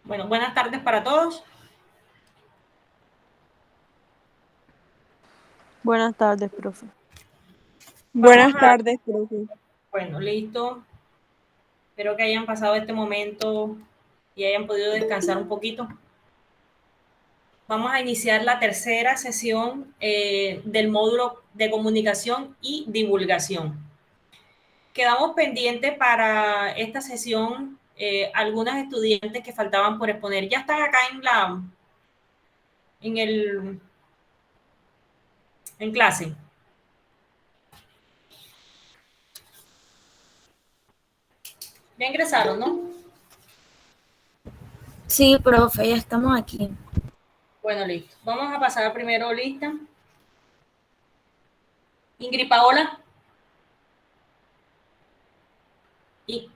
Bueno, buenas tardes para todos. Buenas tardes, profe. Vamos Buenas a, tardes, profe. bueno, listo. Espero que hayan pasado este momento y hayan podido descansar un poquito. Vamos a iniciar la tercera sesión del módulo de comunicación y divulgación. Quedamos pendientes para esta sesión algunas estudiantes que faltaban por exponer. Ya están acá en clase. Ya ingresaron, ¿no? Sí, profe, ya estamos aquí. Bueno, listo. Vamos a pasar primero lista. Ingrid Paola. Y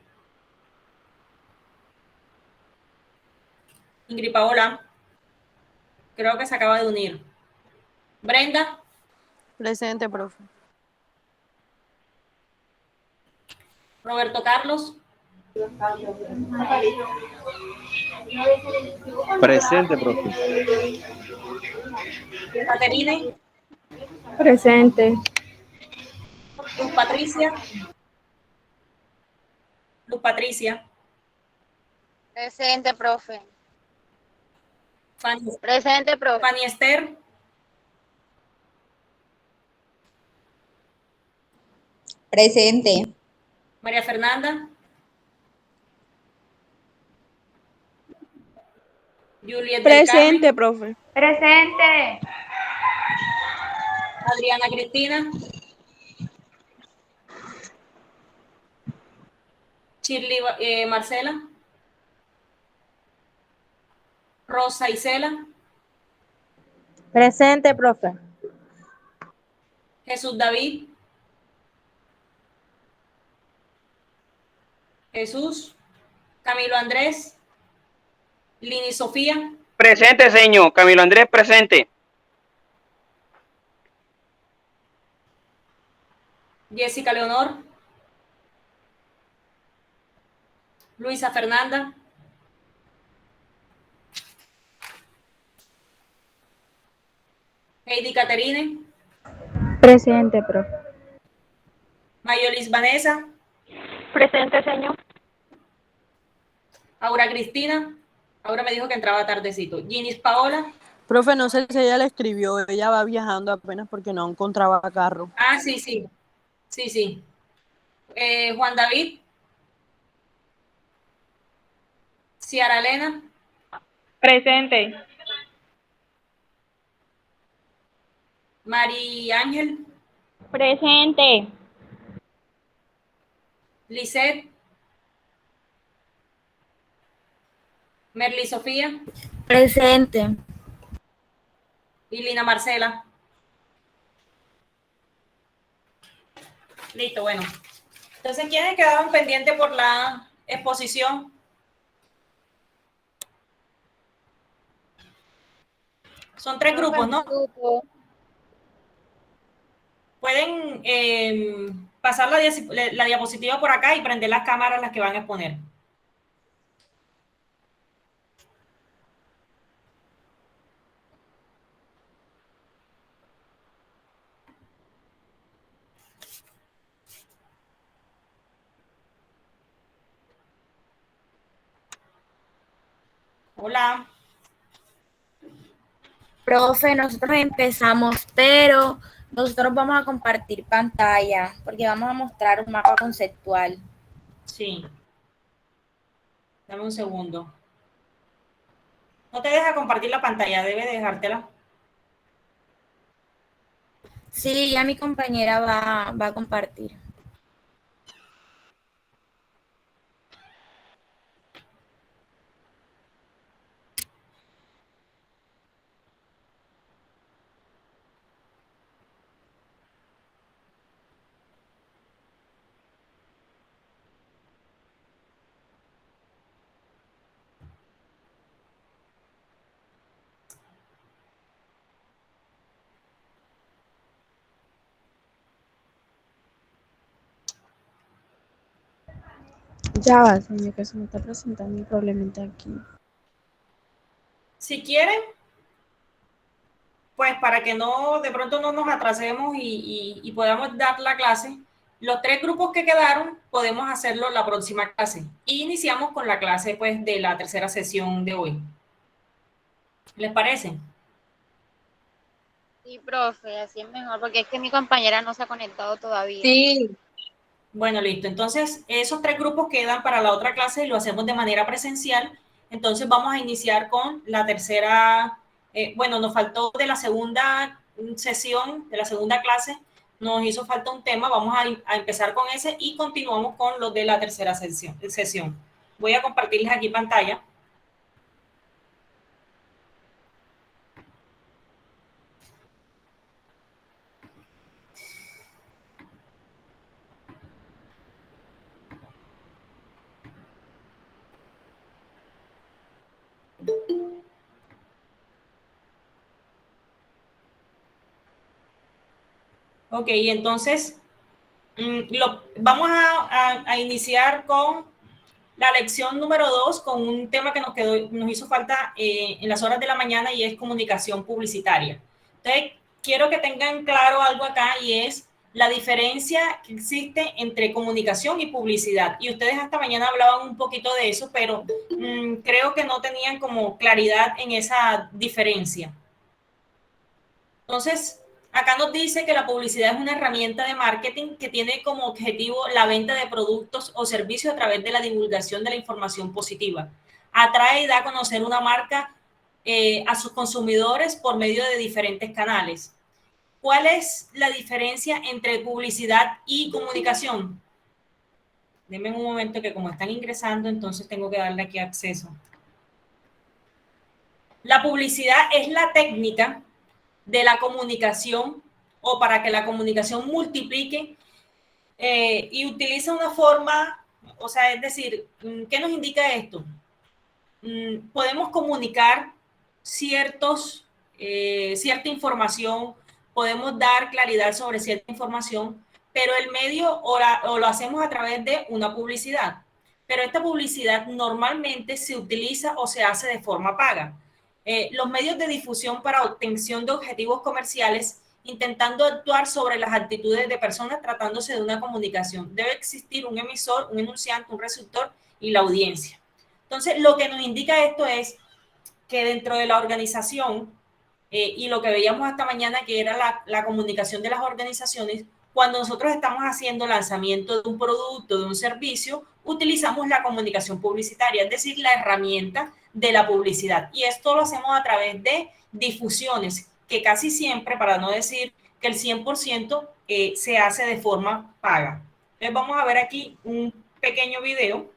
Ingrid Paola. Creo que se acaba de unir. Brenda. Presente, profe. Roberto Carlos. Presente, profe. Caterine. Presente. Luz Patricia. Luz Patricia. Presente, profe. Fanny, Presente, profe. Fanny Esther. Presente. María Fernanda. Juliet del Presente, Carmen. profe. Presente. Adriana Cristina. Shirley Marcela. Rosa Isela. Presente, profe. Jesús David. Jesús. Camilo Andrés. Lini Sofía. Presente, señor. Camilo Andrés, presente. Jessica Leonor. Luisa Fernanda. Heidi Caterine. Presente, profe. Mayolis Vanessa. Presente, señor. Aura Cristina. Aura me dijo que entraba tardecito. Ginis Paola. Profe, no sé si ella le escribió, ella va viajando apenas porque no encontraba carro. Ah, sí, sí. Sí, sí. Juan David. Ciara Elena. Presente. Mari Ángel. Presente. Lisette. Merly Sofía. Presente. Y Lina Marcela. Listo, bueno. Entonces, ¿quiénes quedaron pendientes por la exposición? Son 3 grupos, ¿no? Pueden pasar la diapositiva por acá y prender las cámaras las que van a exponer. Hola. Profe, nosotros empezamos, pero nosotros vamos a compartir pantalla porque vamos a mostrar un mapa conceptual. Sí. Dame un segundo. No te deja compartir la pantalla, debe dejártela. Sí, ya mi compañera va a compartir. Ya va, señor, que se me está presentando un problemita aquí. Si quieren, pues para que no, de pronto no nos atrasemos y podamos dar la clase, los 3 grupos que quedaron podemos hacerlo la próxima clase. Y iniciamos con la clase pues de la tercera sesión de hoy. ¿Les parece? Sí, profe, así es mejor, porque es que mi compañera no se ha conectado todavía. Sí. Bueno, listo. Entonces, esos 3 grupos quedan para la otra clase y lo hacemos de manera presencial. Entonces, vamos a iniciar con la tercera, bueno, nos faltó de la segunda sesión, de la segunda clase, nos hizo falta un tema. Vamos a empezar con ese y continuamos con los de la tercera sesión. Voy a compartirles aquí pantalla. Ok, entonces vamos a iniciar con la lección número 2, con un tema que nos hizo falta en las horas de la mañana, y es comunicación publicitaria. Entonces, quiero que tengan claro algo acá, y es la diferencia que existe entre comunicación y publicidad. Y ustedes hasta mañana hablaban un poquito de eso, pero creo que no tenían como claridad en esa diferencia. Entonces, acá nos dice que la publicidad es una herramienta de marketing que tiene como objetivo la venta de productos o servicios a través de la divulgación de la información positiva. Atrae y da a conocer una marca a sus consumidores por medio de diferentes canales. ¿Cuál es la diferencia entre publicidad y comunicación? Denme un momento, que como están ingresando, entonces tengo que darle aquí acceso. La publicidad es la técnica de la comunicación, o para que la comunicación multiplique y utiliza una forma, o sea, es decir, ¿qué nos indica esto? Podemos comunicar cierta información, podemos dar claridad sobre cierta información, pero el medio o lo hacemos a través de una publicidad. Pero esta publicidad normalmente se utiliza o se hace de forma paga. Los medios de difusión para obtención de objetivos comerciales, intentando actuar sobre las actitudes de personas tratándose de una comunicación. Debe existir un emisor, un enunciante, un receptor y la audiencia. Entonces, lo que nos indica esto es que dentro de la organización, y lo que veíamos esta mañana, que era la comunicación de las organizaciones, cuando nosotros estamos haciendo lanzamiento de un producto, de un servicio, utilizamos la comunicación publicitaria, es decir, la herramienta de la publicidad. Y esto lo hacemos a través de difusiones, que casi siempre, para no decir que el 100%, se hace de forma paga. Entonces vamos a ver aquí un pequeño video.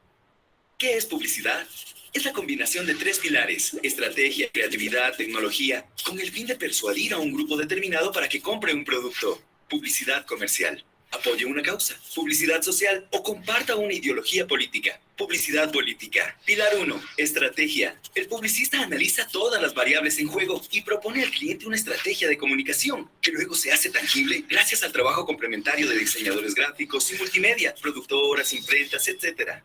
¿Qué es publicidad? Es la combinación de 3 pilares: estrategia, creatividad, tecnología, con el fin de persuadir a un grupo determinado para que compre un producto. Publicidad comercial: apoye una causa. Publicidad social: o comparta una ideología política. Publicidad política. Pilar 1. Estrategia. El publicista analiza todas las variables en juego y propone al cliente una estrategia de comunicación que luego se hace tangible gracias al trabajo complementario de diseñadores gráficos y multimedia, productoras, imprentas, etc.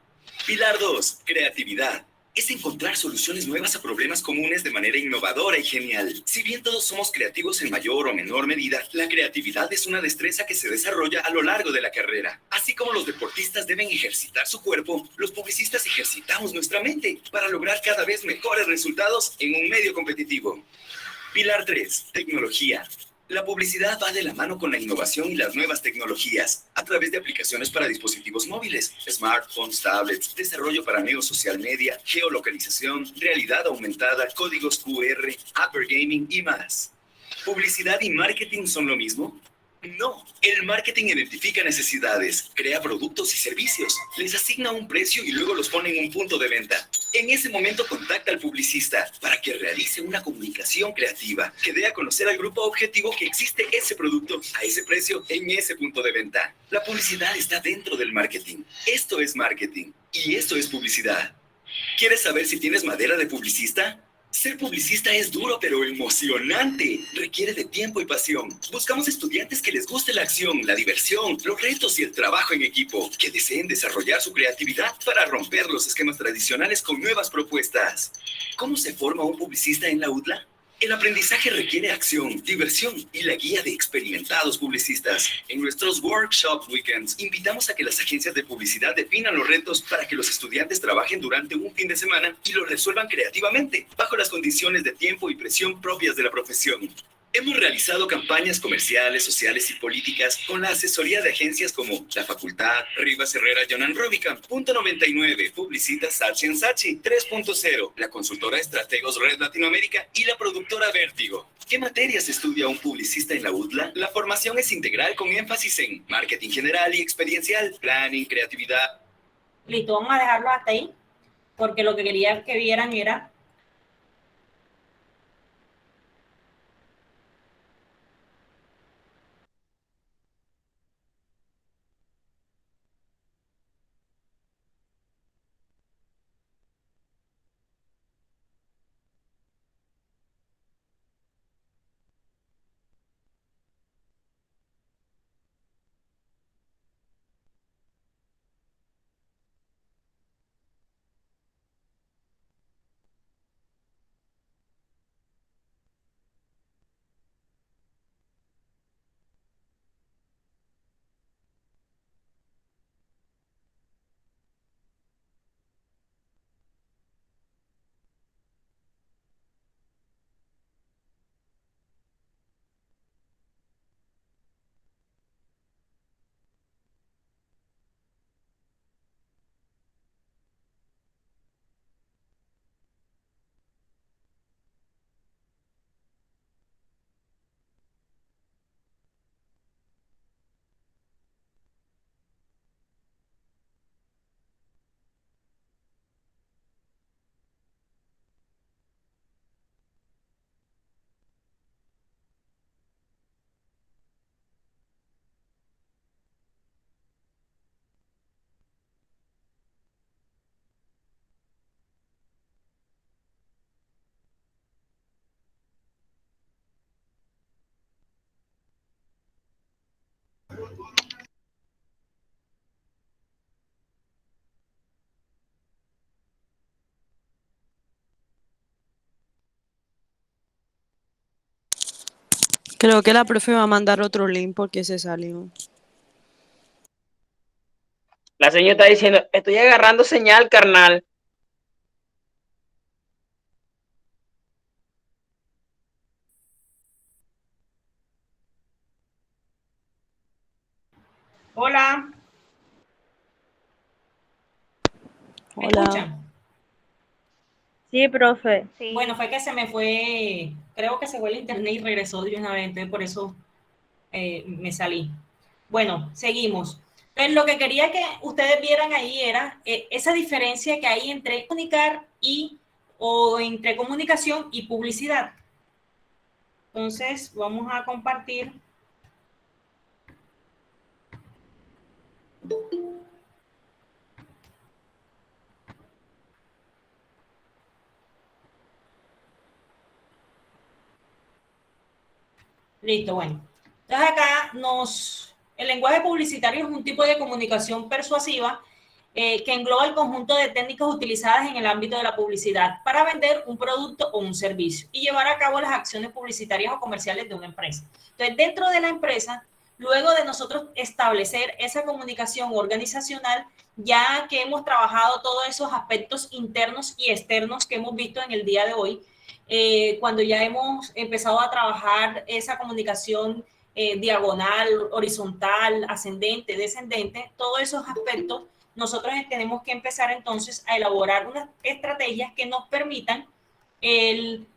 Pilar 2. Creatividad. Es encontrar soluciones nuevas a problemas comunes de manera innovadora y genial. Si bien todos somos creativos en mayor o menor medida, la creatividad es una destreza que se desarrolla a lo largo de la carrera. Así como los deportistas deben ejercitar su cuerpo, los publicistas ejercitamos nuestra mente para lograr cada vez mejores resultados en un medio competitivo. Pilar 3. Tecnología. La publicidad va de la mano con la innovación y las nuevas tecnologías, a través de aplicaciones para dispositivos móviles, smartphones, tablets, desarrollo para medios social media, geolocalización, realidad aumentada, códigos QR, Hyper Gaming y más. ¿Publicidad y marketing son lo mismo? No, el marketing identifica necesidades, crea productos y servicios, les asigna un precio y luego los pone en un punto de venta. En ese momento contacta al publicista para que realice una comunicación creativa que dé a conocer al grupo objetivo que existe ese producto a ese precio en ese punto de venta. La publicidad está dentro del marketing. Esto es marketing y esto es publicidad. ¿Quieres saber si tienes madera de publicista? Ser publicista es duro pero emocionante. Requiere de tiempo y pasión. Buscamos estudiantes que les guste la acción, la diversión, los retos y el trabajo en equipo, que deseen desarrollar su creatividad para romper los esquemas tradicionales con nuevas propuestas. ¿Cómo se forma un publicista en la UDLA? El aprendizaje requiere acción, diversión y la guía de experimentados publicistas. En nuestros workshop weekends, invitamos a que las agencias de publicidad definan los retos para que los estudiantes trabajen durante un fin de semana y los resuelvan creativamente, bajo las condiciones de tiempo y presión propias de la profesión. Hemos realizado campañas comerciales, sociales y políticas con la asesoría de agencias como La Facultad, Rivas Herrera Jonan Robican, Punto 99, Publicita Sachi Sachi, 3.0, la consultora Estrategos Red Latinoamérica y la productora Vértigo. ¿Qué materias estudia un publicista en la UDLA? La formación es integral con énfasis en marketing general y experiencial, planning, creatividad. Listo, vamos a dejarlo hasta ahí, porque lo que quería que vieran era Creo que la profe va a mandar otro link porque se salió. La señora está diciendo, estoy agarrando señal, carnal. hola, ¿me Hola. escuchan? Sí, profe. Sí. Bueno, fue que se me fue, creo que se fue el internet y regresó de una vez, entonces por eso me salí. Bueno, seguimos. Entonces, lo que quería que ustedes vieran ahí era esa diferencia que hay entre comunicar o entre comunicación y publicidad. Entonces, vamos a compartir. Listo, bueno. Entonces acá el lenguaje publicitario es un tipo de comunicación persuasiva que engloba el conjunto de técnicas utilizadas en el ámbito de la publicidad para vender un producto o un servicio y llevar a cabo las acciones publicitarias o comerciales de una empresa. Entonces, dentro de la empresa, luego de nosotros establecer esa comunicación organizacional, ya que hemos trabajado todos esos aspectos internos y externos que hemos visto en el día de hoy, cuando ya hemos empezado a trabajar esa comunicación diagonal, horizontal, ascendente, descendente, todos esos aspectos, nosotros tenemos que empezar entonces a elaborar unas estrategias que nos permitan el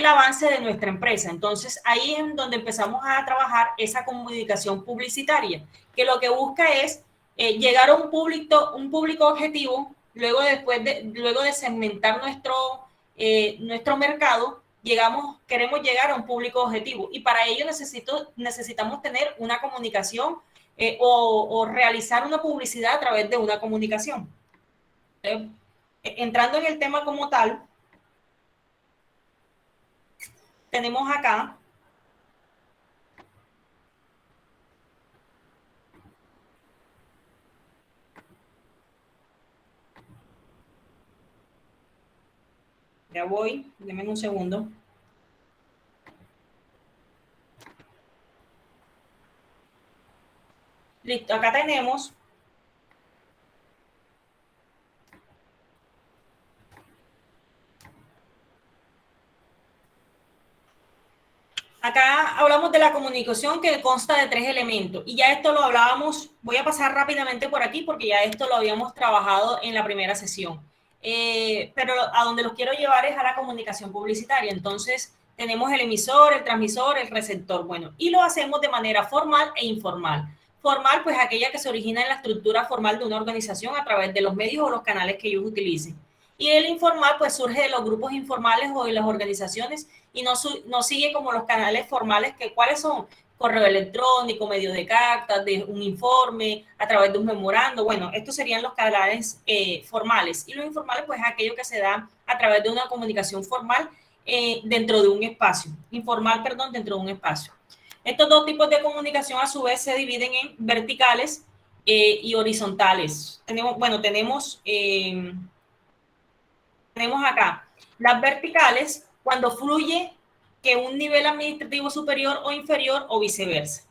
avance de nuestra empresa. Entonces, ahí es donde empezamos a trabajar esa comunicación publicitaria, que lo que busca es llegar a un público objetivo, luego de segmentar nuestro mercado, queremos llegar a un público objetivo y para ello necesitamos tener una comunicación o realizar una publicidad a través de una comunicación. Entrando en el tema como tal, tenemos acá ya voy, denme un segundo. Listo, acá tenemos acá hablamos de la comunicación que consta de 3 elementos y ya esto lo hablábamos, voy a pasar rápidamente por aquí porque ya esto lo habíamos trabajado en la primera sesión. Pero a donde los quiero llevar es a la comunicación publicitaria. Entonces, tenemos el emisor, el transmisor, el receptor. Bueno, y lo hacemos de manera formal e informal. Formal, pues aquella que se origina en la estructura formal de una organización a través de los medios o los canales que ellos utilicen. Y el informal, pues surge de los grupos informales o de las organizaciones y no sigue como los canales formales, que ¿cuáles son? Correo electrónico, medio de cartas, de un informe, a través de un memorando. Bueno, estos serían los canales formales. Y los informales, pues, es aquello que se da a través de una comunicación formal dentro de un espacio. Informal, perdón, dentro de un espacio. Estos dos tipos de comunicación, a su vez, se dividen en verticales y horizontales. Tenemos acá las verticales cuando fluye que un nivel administrativo superior o inferior o viceversa.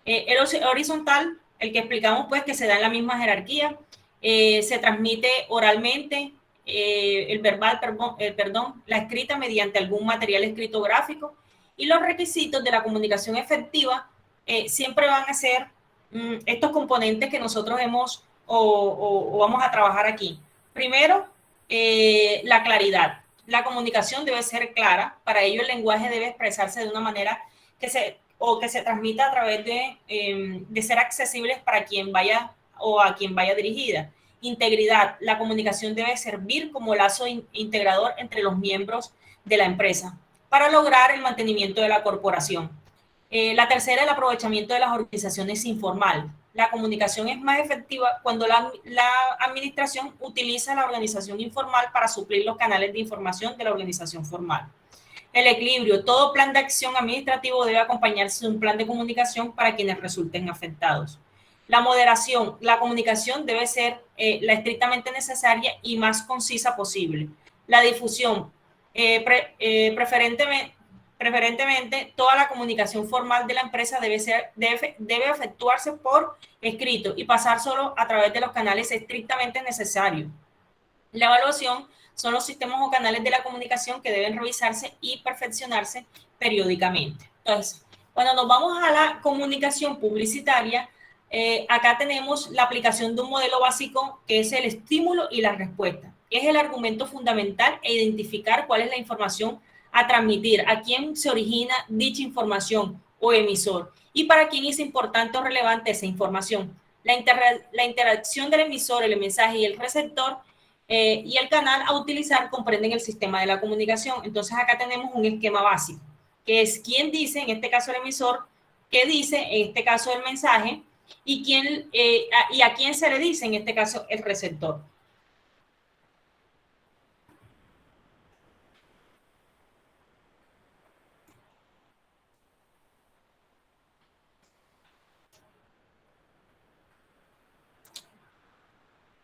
El horizontal, el que explicamos, pues, que se da en la misma jerarquía, se transmite oralmente, la escrita mediante algún material escrito gráfico, y los requisitos de la comunicación efectiva siempre van a ser estos componentes que nosotros o vamos a trabajar aquí. Primero, la claridad. La comunicación debe ser clara, para ello el lenguaje debe expresarse de una manera que se transmita a través de ser accesibles para quien vaya o a quien vaya dirigida. Integridad. La comunicación debe servir como lazo integrador entre los miembros de la empresa para lograr el mantenimiento de la corporación. La tercera, el aprovechamiento de las organizaciones informal. La comunicación es más efectiva cuando la administración utiliza la organización informal para suplir los canales de información de la organización formal. El equilibrio. Todo plan de acción administrativo debe acompañarse de un plan de comunicación para quienes resulten afectados. La moderación. La comunicación debe ser la estrictamente necesaria y más concisa posible. La difusión. Preferentemente, toda la comunicación formal de la empresa debe efectuarse por escrito y pasar solo a través de los canales estrictamente necesarios. La evaluación son los sistemas o canales de la comunicación que deben revisarse y perfeccionarse periódicamente. Entonces, cuando nos vamos a la comunicación publicitaria, acá tenemos la aplicación de un modelo básico que es el estímulo y la respuesta. Es el argumento fundamental e identificar cuál es la información a transmitir, a quién se origina dicha información o emisor y para quién es importante o relevante esa información. La interacción del emisor, el mensaje y el receptor y el canal a utilizar comprenden el sistema de la comunicación. Entonces acá tenemos un esquema básico, que es quién dice, en este caso el emisor, qué dice, en este caso el mensaje, y a quién se le dice, en este caso el receptor.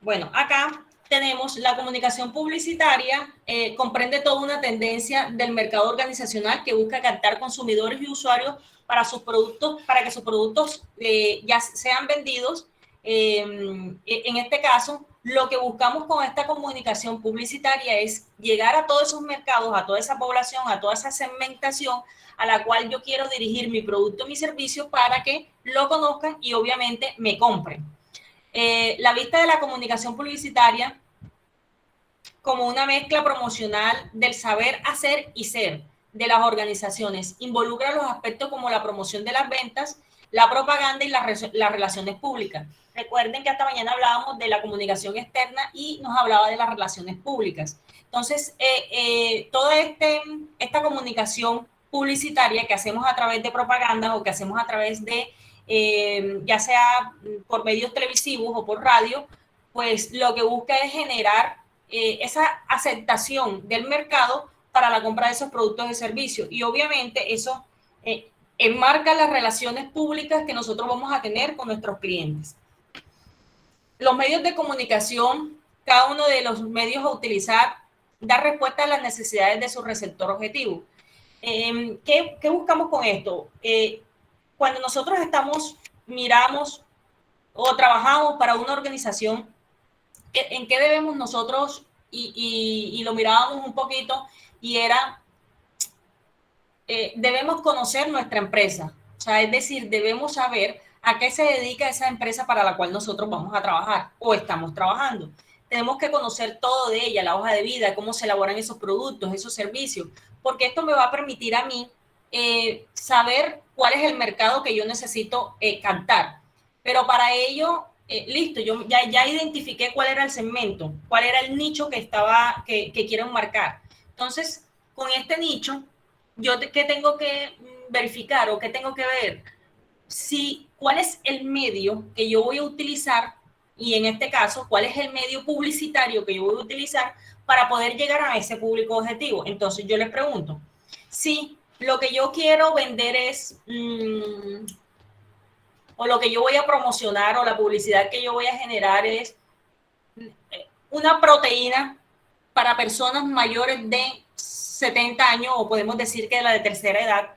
Bueno, acá tenemos la comunicación publicitaria, comprende toda una tendencia del mercado organizacional que busca captar consumidores y usuarios para que sus productos ya sean vendidos. En este caso, lo que buscamos con esta comunicación publicitaria es llegar a todos esos mercados, a toda esa población, a toda esa segmentación a la cual yo quiero dirigir mi producto, mi servicio para que lo conozcan y obviamente me compren. La vista de la comunicación publicitaria como una mezcla promocional del saber hacer y ser de las organizaciones. Involucra los aspectos como la promoción de las ventas, la propaganda y las relaciones públicas. Recuerden que hasta mañana hablábamos de la comunicación externa y nos hablaba de las relaciones públicas. Entonces, toda esta comunicación publicitaria que hacemos a través de propaganda o que hacemos a través de ya sea por medios televisivos o por radio, pues lo que busca es generar esa aceptación del mercado para la compra de esos productos y servicios. Y obviamente eso enmarca las relaciones públicas que nosotros vamos a tener con nuestros clientes. Los medios de comunicación, cada uno de los medios a utilizar, da respuesta a las necesidades de su receptor objetivo. ¿Qué buscamos con esto? Cuando nosotros miramos o trabajamos para una organización, ¿en qué debemos nosotros? Y lo mirábamos un poquito y era, debemos conocer nuestra empresa. O sea, es decir, debemos saber a qué se dedica esa empresa para la cual nosotros vamos a trabajar o estamos trabajando. Tenemos que conocer todo de ella, la hoja de vida, cómo se elaboran esos productos, esos servicios, porque esto me va a permitir a mí saber cuál es el mercado que yo necesito captar. Pero para ello, listo, yo ya identifiqué cuál era el segmento, cuál era el nicho que quiero marcar. Entonces, con este nicho, ¿qué tengo que verificar o qué tengo que ver? ¿Cuál es el medio que yo voy a utilizar? Y en este caso, ¿cuál es el medio publicitario que yo voy a utilizar para poder llegar a ese público objetivo? Entonces, yo les pregunto, si lo que yo quiero vender es, o lo que yo voy a promocionar o la publicidad que yo voy a generar es una proteína para personas mayores de 70 años, o podemos decir que de la de tercera edad,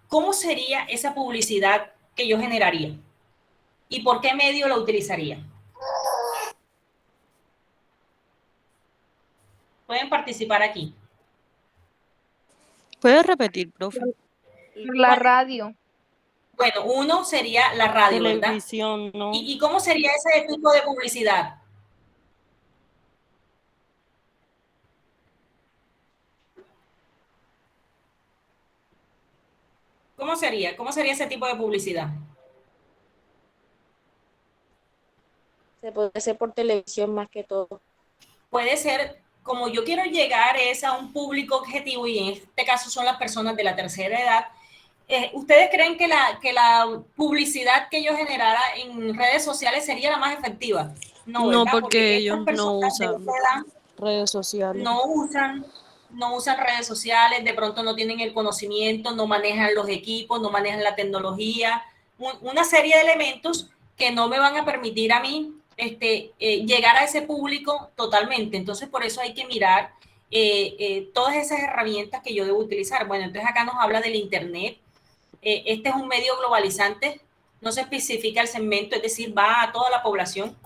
¿cómo sería esa publicidad que yo generaría? ¿Y por qué medio la utilizaría? Pueden participar aquí. ¿Puedes repetir, profe? La radio. Bueno, uno sería la radio, ¿verdad? Televisión, ¿no? ¿Y cómo sería ese tipo de publicidad? ¿Cómo sería? ¿Cómo sería ese tipo de publicidad? Se puede hacer por televisión más que todo. Puede ser, como yo quiero llegar es a un público objetivo, y en este caso son las personas de la tercera edad. ¿Ustedes creen que la publicidad que yo generara en redes sociales sería la más efectiva? No, No, ¿verdad? porque ellos estas no personas de usan esa edad redes sociales. no usan redes sociales, de pronto no tienen el conocimiento, no manejan los equipos, no manejan la tecnología, una serie de elementos que no me van a permitir a mí llegar a ese público totalmente. Entonces, por eso hay que mirar todas esas herramientas que yo debo utilizar. Bueno, entonces acá nos habla del Internet. Este es un medio globalizante, no se especifica el segmento, es decir, va a toda la población.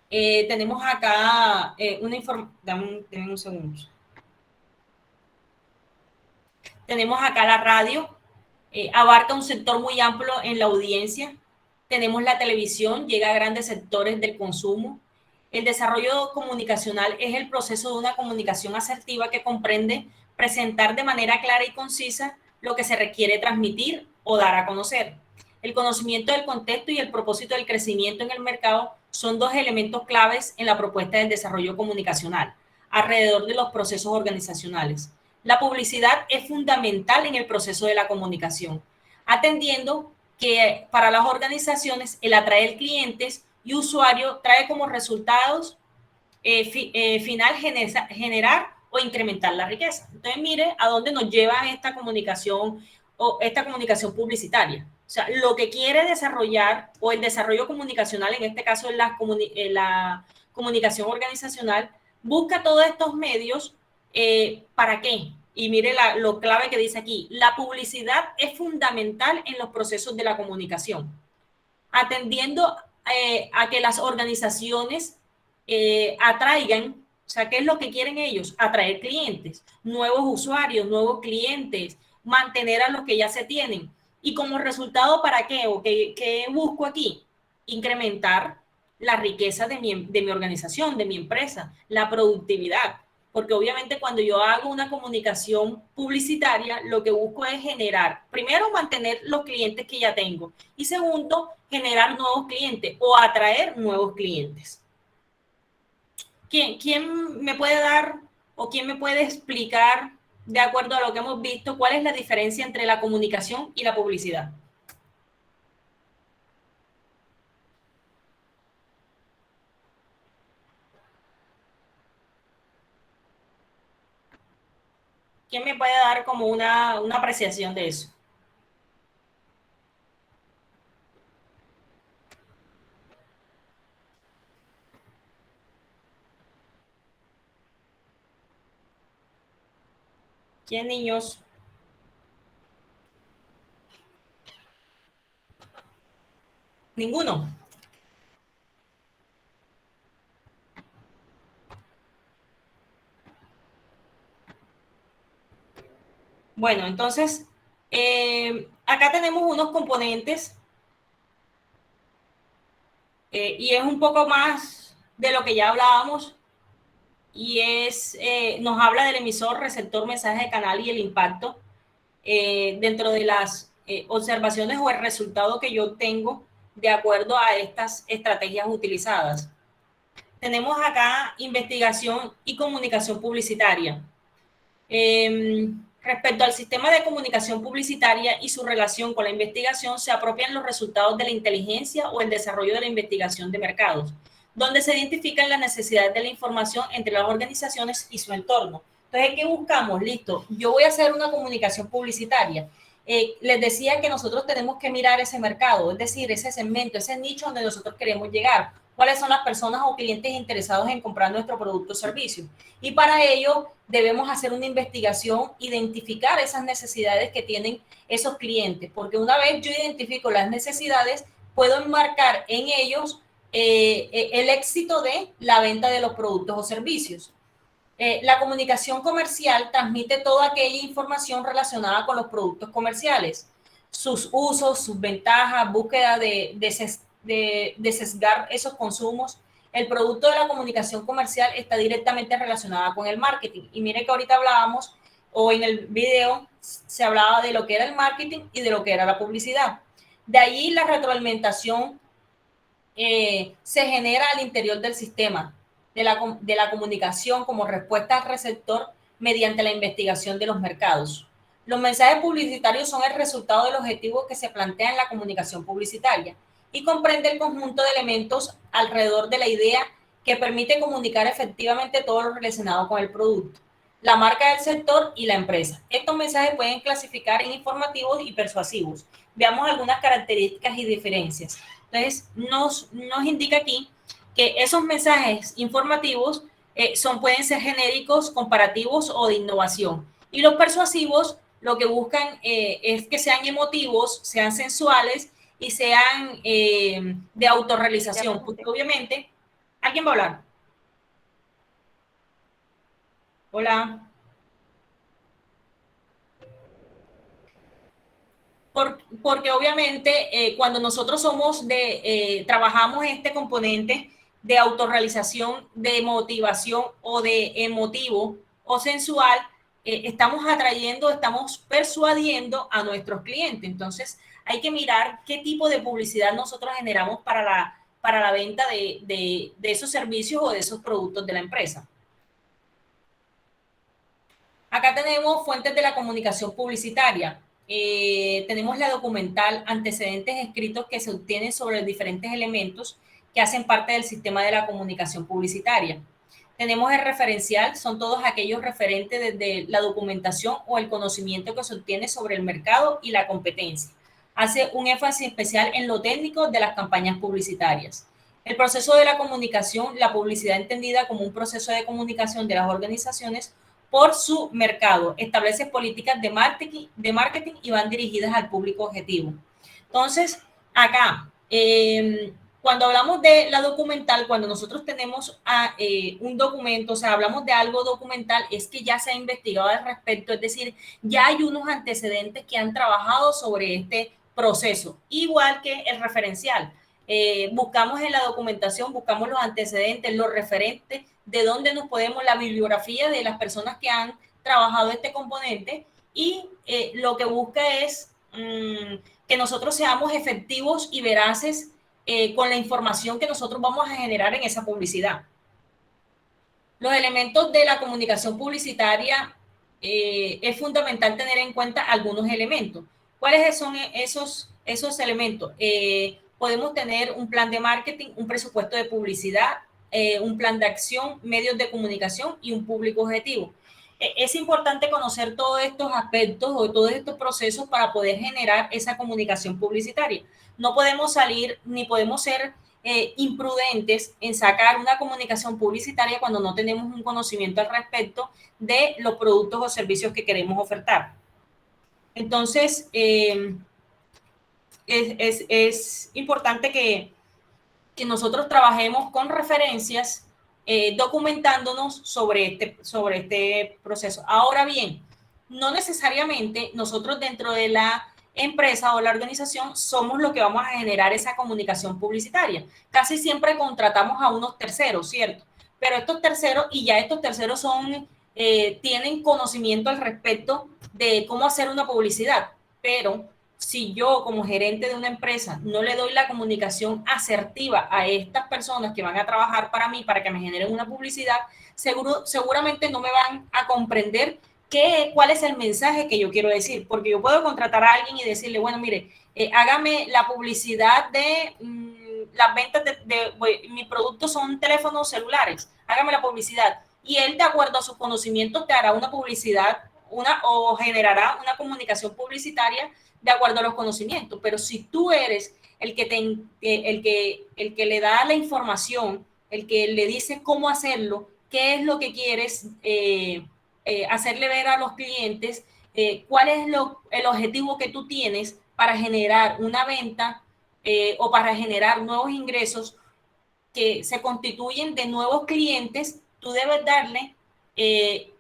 Tenemos acá una información, dame un segundo. Tenemos acá la radio, abarca un sector muy amplio en la audiencia. Tenemos la televisión, llega a grandes sectores del consumo. El desarrollo comunicacional es el proceso de una comunicación asertiva que comprende presentar de manera clara y concisa lo que se requiere transmitir o dar a conocer. El conocimiento del contexto y el propósito del crecimiento en el mercado son dos elementos claves en la propuesta del desarrollo comunicacional alrededor de los procesos organizacionales. La publicidad es fundamental en el proceso de la comunicación, atendiendo que para las organizaciones el atraer clientes y usuarios trae como resultados final generar o incrementar la riqueza. Entonces, mire a dónde nos lleva esta comunicación o esta comunicación publicitaria. O sea, lo que quiere desarrollar o el desarrollo comunicacional, en este caso la comunicación organizacional, busca todos estos medios. ¿Para qué? Y mire lo clave que dice aquí, la publicidad es fundamental en los procesos de la comunicación, atendiendo a que las organizaciones atraigan, o sea, ¿qué es lo que quieren ellos? Atraer clientes, nuevos usuarios, nuevos clientes, mantener a los que ya se tienen. Y como resultado, ¿para qué? ¿O qué busco aquí? Incrementar la riqueza de mi organización, de mi empresa, la productividad. Porque obviamente cuando yo hago una comunicación publicitaria, lo que busco es generar, primero, mantener los clientes que ya tengo, y segundo, generar nuevos clientes o atraer nuevos clientes. ¿Quién me puede dar o quién me puede explicar, de acuerdo a lo que hemos visto, cuál es la diferencia entre la comunicación y la publicidad? ¿Quién me puede dar como una apreciación de eso? ¿Quién, niños? ¿Ninguno? Bueno, entonces, acá tenemos unos componentes y es un poco más de lo que ya hablábamos y nos habla del emisor, receptor, mensaje de canal y el impacto dentro de las observaciones o el resultado que yo tengo de acuerdo a estas estrategias utilizadas. Tenemos acá investigación y comunicación publicitaria. Respecto al sistema de comunicación publicitaria y su relación con la investigación, se apropian los resultados de la inteligencia o el desarrollo de la investigación de mercados, donde se identifican las necesidades de la información entre las organizaciones y su entorno. Entonces, ¿qué buscamos? Listo, yo voy a hacer una comunicación publicitaria. Les decía que nosotros tenemos que mirar ese mercado, es decir, ese segmento, ese nicho donde nosotros queremos llegar. ¿Cuáles son las personas o clientes interesados en comprar nuestro producto o servicio? Y para ello debemos hacer una investigación, identificar esas necesidades que tienen esos clientes, porque una vez yo identifico las necesidades, puedo enmarcar en ellos el éxito de la venta de los productos o servicios. La comunicación comercial transmite toda aquella información relacionada con los productos comerciales, sus usos, sus ventajas, búsqueda de sesgar esos consumos. El producto de la comunicación comercial está directamente relacionada con el marketing. Y mire que ahorita hablábamos, o en el video se hablaba de lo que era el marketing y de lo que era la publicidad. De ahí la retroalimentación se genera al interior del sistema de la comunicación como respuesta al receptor mediante la investigación de los mercados. Los mensajes publicitarios son el resultado del objetivo que se plantea en la comunicación publicitaria y comprende el conjunto de elementos alrededor de la idea que permite comunicar efectivamente todo lo relacionado con el producto, la marca del sector y la empresa. Estos mensajes pueden clasificar en informativos y persuasivos. Veamos algunas características y diferencias. Entonces, nos indica aquí que esos mensajes informativos pueden ser genéricos, comparativos o de innovación. Y los persuasivos lo que buscan es que sean emotivos, sean sensuales y sean de autorrealización, porque obviamente, ¿alguien va a hablar? Hola. Porque obviamente cuando nosotros trabajamos este componente de autorrealización, de motivación o de emotivo o sensual, estamos atrayendo, estamos persuadiendo a nuestros clientes. Entonces, hay que mirar qué tipo de publicidad nosotros generamos para la venta de esos servicios o de esos productos de la empresa. Acá tenemos fuentes de la comunicación publicitaria. Tenemos la documental, antecedentes escritos que se obtienen sobre los diferentes elementos que hacen parte del sistema de la comunicación publicitaria. Tenemos el referencial, son todos aquellos referentes desde la documentación o el conocimiento que se obtiene sobre el mercado y la competencia. Hace un énfasis especial en lo técnico de las campañas publicitarias. El proceso de la comunicación, la publicidad entendida como un proceso de comunicación de las organizaciones por su mercado, establece políticas de marketing y van dirigidas al público objetivo. Entonces, acá, cuando hablamos de la documental, cuando nosotros tenemos un documento, o sea, hablamos de algo documental, es que ya se ha investigado al respecto, es decir, ya hay unos antecedentes que han trabajado sobre este proceso, igual que el referencial. Buscamos en la documentación, buscamos los antecedentes, los referentes, de dónde nos podemos, la bibliografía de las personas que han trabajado este componente y lo que busca es que nosotros seamos efectivos y veraces con la información que nosotros vamos a generar en esa publicidad. Los elementos de la comunicación publicitaria es fundamental tener en cuenta algunos elementos. ¿Cuáles son esos elementos? Podemos tener un plan de marketing, un presupuesto de publicidad, un plan de acción, medios de comunicación y un público objetivo. es importante conocer todos estos aspectos o todos estos procesos para poder generar esa comunicación publicitaria. No podemos salir ni podemos ser imprudentes en sacar una comunicación publicitaria cuando no tenemos un conocimiento al respecto de los productos o servicios que queremos ofertar. Entonces, es importante que nosotros trabajemos con referencias, documentándonos sobre este proceso. Ahora bien, no necesariamente nosotros dentro de la empresa o la organización somos los que vamos a generar esa comunicación publicitaria. Casi siempre contratamos a unos terceros, ¿cierto? Pero estos terceros tienen conocimiento al respecto de cómo hacer una publicidad, pero si yo como gerente de una empresa no le doy la comunicación asertiva a estas personas que van a trabajar para mí, para que me generen una publicidad, seguramente no me van a comprender cuál es el mensaje que yo quiero decir, porque yo puedo contratar a alguien y decirle, bueno, mire, hágame la publicidad de las ventas mis productos son teléfonos celulares, hágame la publicidad, y él, de acuerdo a sus conocimientos, te hará una publicidad o generará una comunicación publicitaria de acuerdo a los conocimientos. Pero si tú eres el que le da la información, el que le dice cómo hacerlo, qué es lo que quieres hacerle ver a los clientes, cuál es el objetivo que tú tienes para generar una venta o para generar nuevos ingresos que se constituyen de nuevos clientes, tú debes darle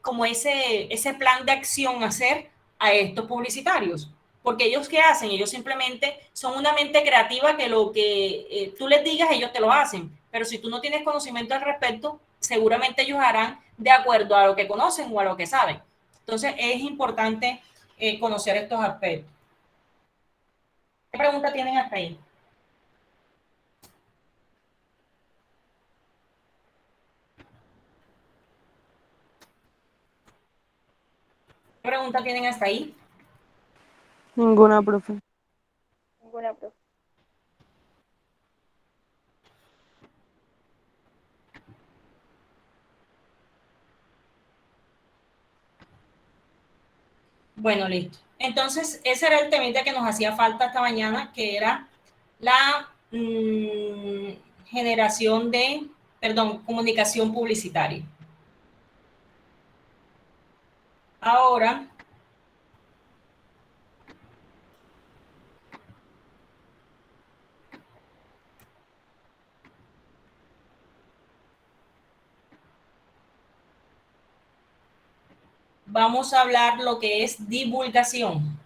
como ese plan de acción a hacer a estos publicitarios. Porque ellos, ¿qué hacen? Ellos simplemente son una mente creativa que lo que tú les digas, ellos te lo hacen. Pero si tú no tienes conocimiento al respecto, seguramente ellos harán de acuerdo a lo que conocen o a lo que saben. Entonces, es importante conocer estos aspectos. ¿Qué pregunta tienen hasta ahí? ¿Qué pregunta tienen hasta ahí? Ninguna, profe. Ninguna, profe. Bueno, listo. Entonces, ese era el temita que nos hacía falta esta mañana, que era la comunicación publicitaria. Ahora, vamos a hablar lo que es divulgación.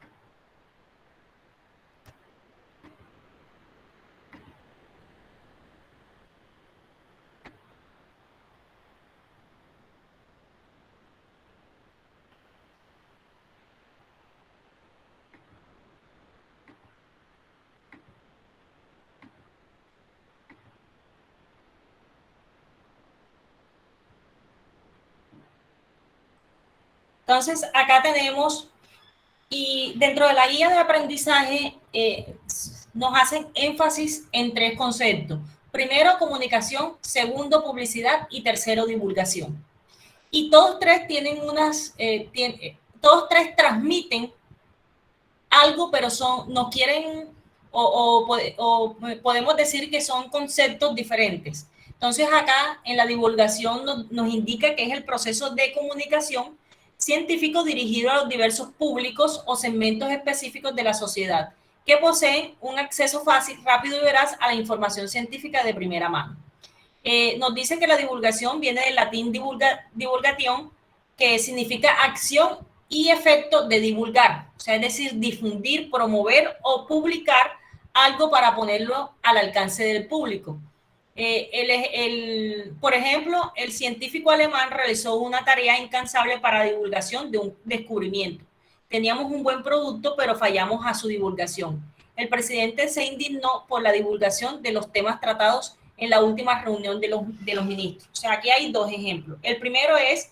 Entonces, acá tenemos, y dentro de la guía de aprendizaje, nos hacen énfasis en 3 conceptos. Primero, comunicación. Segundo, publicidad. Y tercero, divulgación. Y todos 3 tienen todos 3 transmiten algo, pero no quieren, o podemos decir que son conceptos diferentes. Entonces, acá en la divulgación nos indica que es el proceso de comunicación científico dirigido a los diversos públicos o segmentos específicos de la sociedad que poseen un acceso fácil, rápido y veraz a la información científica de primera mano. Nos dice que la divulgación viene del latín divulgation, que significa acción y efecto de divulgar, o sea, es decir, difundir, promover o publicar algo para ponerlo al alcance del público. Por ejemplo, el científico alemán realizó una tarea incansable para divulgación de un descubrimiento. Teníamos un buen producto, pero fallamos a su divulgación. El presidente se indignó por la divulgación de los temas tratados en la última reunión de los ministros. O sea, aquí hay 2 ejemplos. El primero es,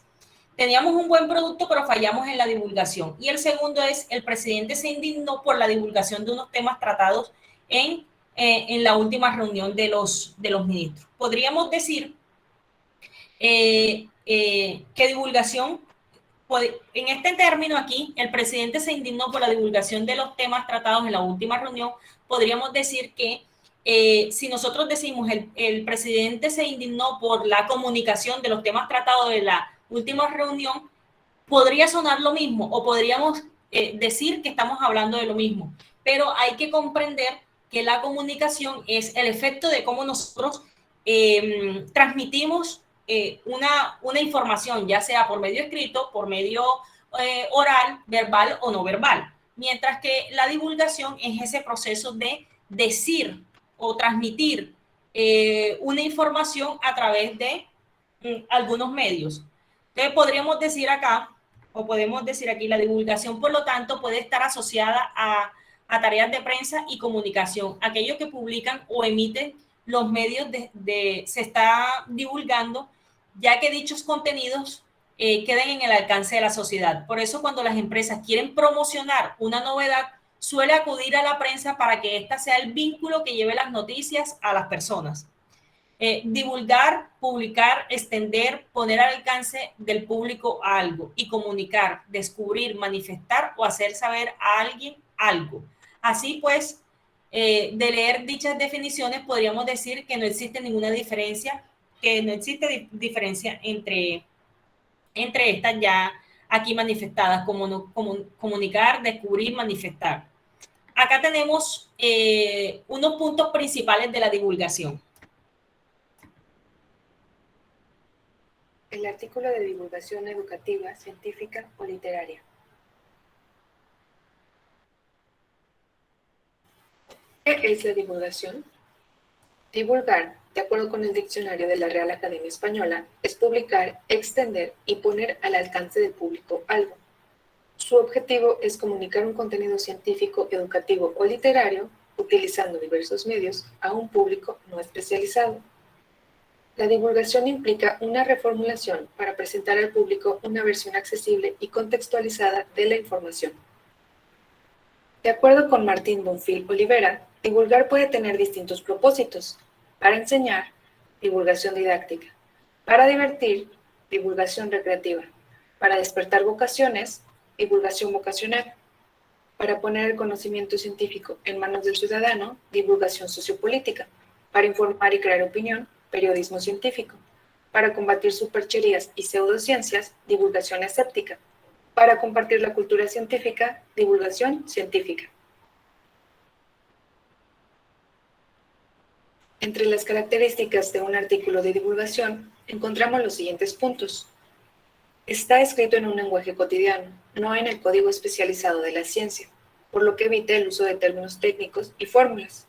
teníamos un buen producto, pero fallamos en la divulgación. Y el segundo es, el presidente se indignó por la divulgación de unos temas tratados en la última reunión de los ministros. Podríamos decir que divulgación En este término aquí, el presidente se indignó por la divulgación de los temas tratados en la última reunión. Podríamos decir que si nosotros decimos el presidente se indignó por la comunicación de los temas tratados en la última reunión, podría sonar lo mismo o podríamos decir que estamos hablando de lo mismo, pero hay que comprender que la comunicación es el efecto de cómo nosotros transmitimos una información, ya sea por medio escrito, por medio oral, verbal o no verbal, mientras que la divulgación es ese proceso de decir o transmitir una información a través de algunos medios. Entonces podríamos decir acá, o podemos decir aquí, la divulgación, por lo tanto, puede estar asociada a tareas de prensa y comunicación. Aquellos que publican o emiten los medios se está divulgando, ya que dichos contenidos queden en el alcance de la sociedad. Por eso, cuando las empresas quieren promocionar una novedad, suele acudir a la prensa para que ésta sea el vínculo que lleve las noticias a las personas. Divulgar, publicar, extender, poner al alcance del público algo y comunicar, descubrir, manifestar o hacer saber a alguien algo. Así pues, de leer dichas definiciones podríamos decir que no existe ninguna diferencia, entre estas ya aquí manifestadas, como comunicar, descubrir, manifestar. Acá tenemos unos puntos principales de la divulgación. El artículo de divulgación educativa, científica o literaria. ¿Qué es la divulgación? Divulgar, de acuerdo con el diccionario de la Real Academia Española, es publicar, extender y poner al alcance del público algo. Su objetivo es comunicar un contenido científico, educativo o literario, utilizando diversos medios, a un público no especializado. La divulgación implica una reformulación para presentar al público una versión accesible y contextualizada de la información. De acuerdo con Martín Bonfil Olivera, divulgar puede tener distintos propósitos. Para enseñar, divulgación didáctica. Para divertir, divulgación recreativa. Para despertar vocaciones, divulgación vocacional. Para poner el conocimiento científico en manos del ciudadano, divulgación sociopolítica. Para informar y crear opinión, periodismo científico. Para combatir supercherías y pseudociencias, divulgación escéptica. Para compartir la cultura científica, divulgación científica. Entre las características de un artículo de divulgación, encontramos los siguientes puntos. Está escrito en un lenguaje cotidiano, no en el código especializado de la ciencia, por lo que evita el uso de términos técnicos y fórmulas.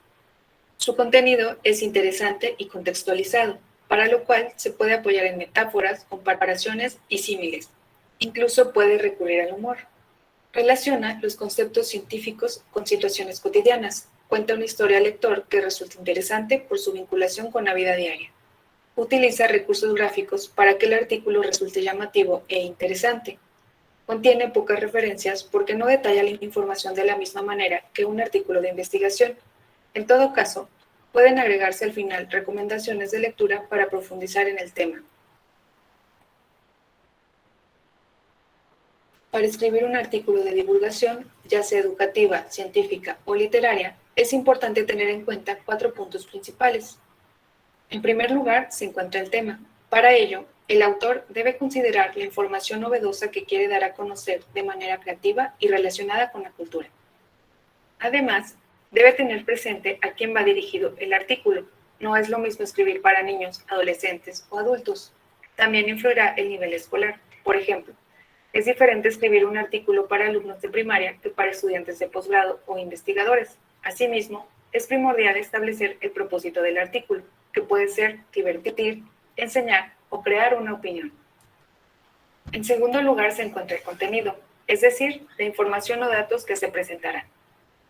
Su contenido es interesante y contextualizado, para lo cual se puede apoyar en metáforas, comparaciones y símiles. Incluso puede recurrir al humor. Relaciona los conceptos científicos con situaciones cotidianas. Cuenta una historia al lector que resulta interesante por su vinculación con la vida diaria. Utiliza recursos gráficos para que el artículo resulte llamativo e interesante. Contiene pocas referencias porque no detalla la información de la misma manera que un artículo de investigación. En todo caso, pueden agregarse al final recomendaciones de lectura para profundizar en el tema. Para escribir un artículo de divulgación, ya sea educativa, científica o literaria, es importante tener en cuenta 4 puntos principales. En primer lugar, se encuentra el tema. Para ello, el autor debe considerar la información novedosa que quiere dar a conocer de manera creativa y relacionada con la cultura. Además, debe tener presente a quién va dirigido el artículo. No es lo mismo escribir para niños, adolescentes o adultos. También influirá el nivel escolar. Por ejemplo, es diferente escribir un artículo para alumnos de primaria que para estudiantes de posgrado o investigadores. Asimismo, es primordial establecer el propósito del artículo, que puede ser divertir, enseñar o crear una opinión. En segundo lugar se encuentra el contenido, es decir, la información o datos que se presentarán.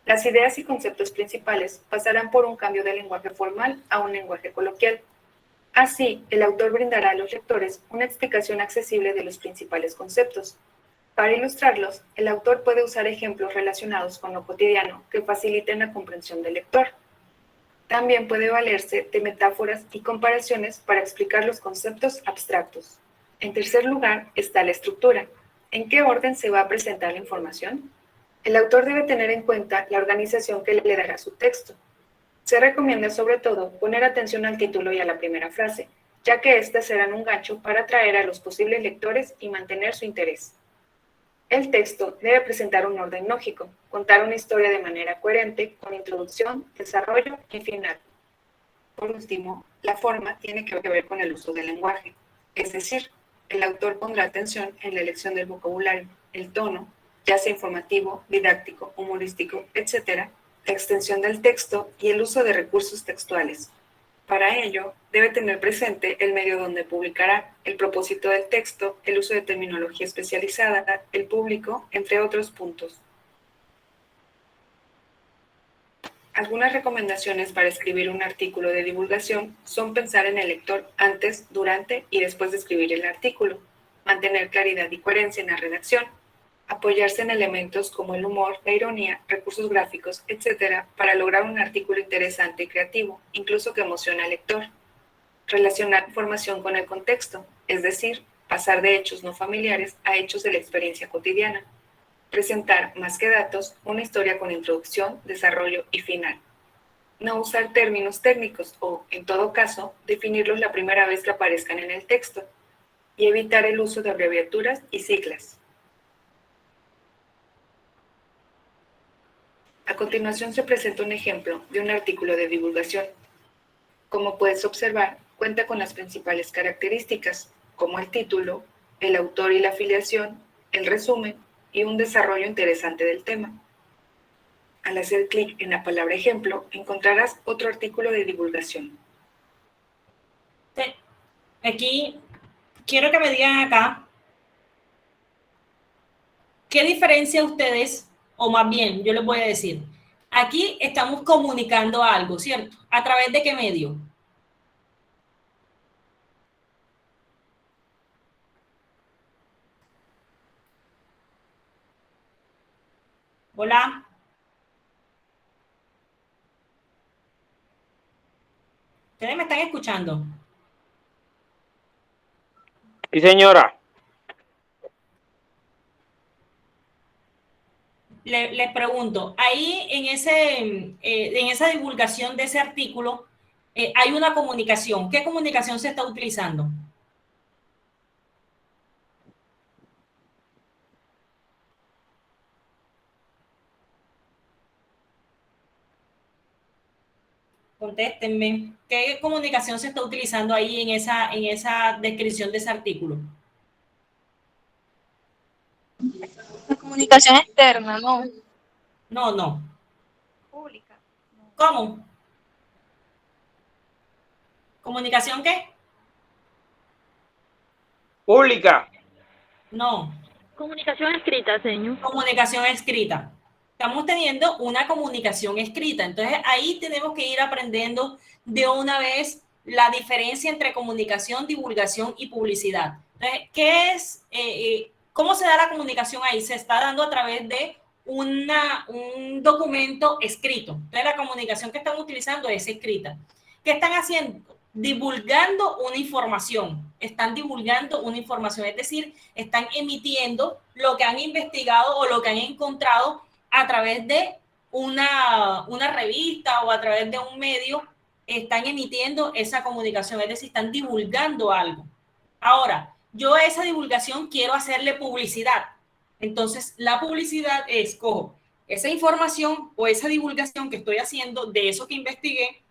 Las ideas y conceptos principales pasarán por un cambio de lenguaje formal a un lenguaje coloquial. Así, el autor brindará a los lectores una explicación accesible de los principales conceptos. Para ilustrarlos, el autor puede usar ejemplos relacionados con lo cotidiano que faciliten la comprensión del lector. También puede valerse de metáforas y comparaciones para explicar los conceptos abstractos. En tercer lugar está la estructura. ¿En qué orden se va a presentar la información? El autor debe tener en cuenta la organización que le dará su texto. Se recomienda sobre todo poner atención al título y a la primera frase, ya que éstas serán un gancho para atraer a los posibles lectores y mantener su interés. El texto debe presentar un orden lógico, contar una historia de manera coherente, con introducción, desarrollo y final. Por último, la forma tiene que ver con el uso del lenguaje, es decir, el autor pondrá atención en la elección del vocabulario, el tono, ya sea informativo, didáctico, humorístico, etc., la extensión del texto y el uso de recursos textuales. Para ello, debe tener presente el medio donde publicará, el propósito del texto, el uso de terminología especializada, el público, entre otros puntos. Algunas recomendaciones para escribir un artículo de divulgación son pensar en el lector antes, durante y después de escribir el artículo, mantener claridad y coherencia en la redacción, apoyarse en elementos como el humor, la ironía, recursos gráficos, etc., para lograr un artículo interesante y creativo, incluso que emocione al lector. Relacionar información con el contexto, es decir, pasar de hechos no familiares a hechos de la experiencia cotidiana. Presentar, más que datos, una historia con introducción, desarrollo y final. No usar términos técnicos o, en todo caso, definirlos la primera vez que aparezcan en el texto. Y evitar el uso de abreviaturas y siglas. A continuación se presenta un ejemplo de un artículo de divulgación. Como puedes observar, cuenta con las principales características, como el título, el autor y la afiliación, el resumen y un desarrollo interesante del tema. Al hacer clic en la palabra ejemplo, encontrarás otro artículo de divulgación. Aquí quiero que me digan acá, ¿qué diferencia ustedes? O más bien, yo les voy a decir, aquí estamos comunicando algo, ¿cierto? ¿A través de qué medio? Hola. ¿Ustedes me están escuchando? Sí, señora. Les pregunto, ahí en esa divulgación de ese artículo hay una comunicación. ¿Qué comunicación se está utilizando? Contéstenme. ¿Qué comunicación se está utilizando ahí en esa descripción de ese artículo? La comunicación externa, ¿no? No. Pública. ¿Cómo? ¿Comunicación qué? Pública. No. Comunicación escrita, señor. Comunicación escrita. Estamos teniendo una comunicación escrita. Entonces, ahí tenemos que ir aprendiendo de una vez la diferencia entre comunicación, divulgación y publicidad. Entonces, ¿qué es? ¿Cómo se da la comunicación ahí? Se está dando a través de un documento escrito. Entonces, la comunicación que están utilizando es escrita. ¿Qué están haciendo? Divulgando una información. Están divulgando una información, es decir, están emitiendo lo que han investigado o lo que han encontrado a través de una revista o a través de un medio. Están emitiendo esa comunicación, es decir, están divulgando algo. Ahora, yo a esa divulgación quiero hacerle publicidad. Entonces, la publicidad es, cojo esa información o esa divulgación que estoy haciendo de eso que investigué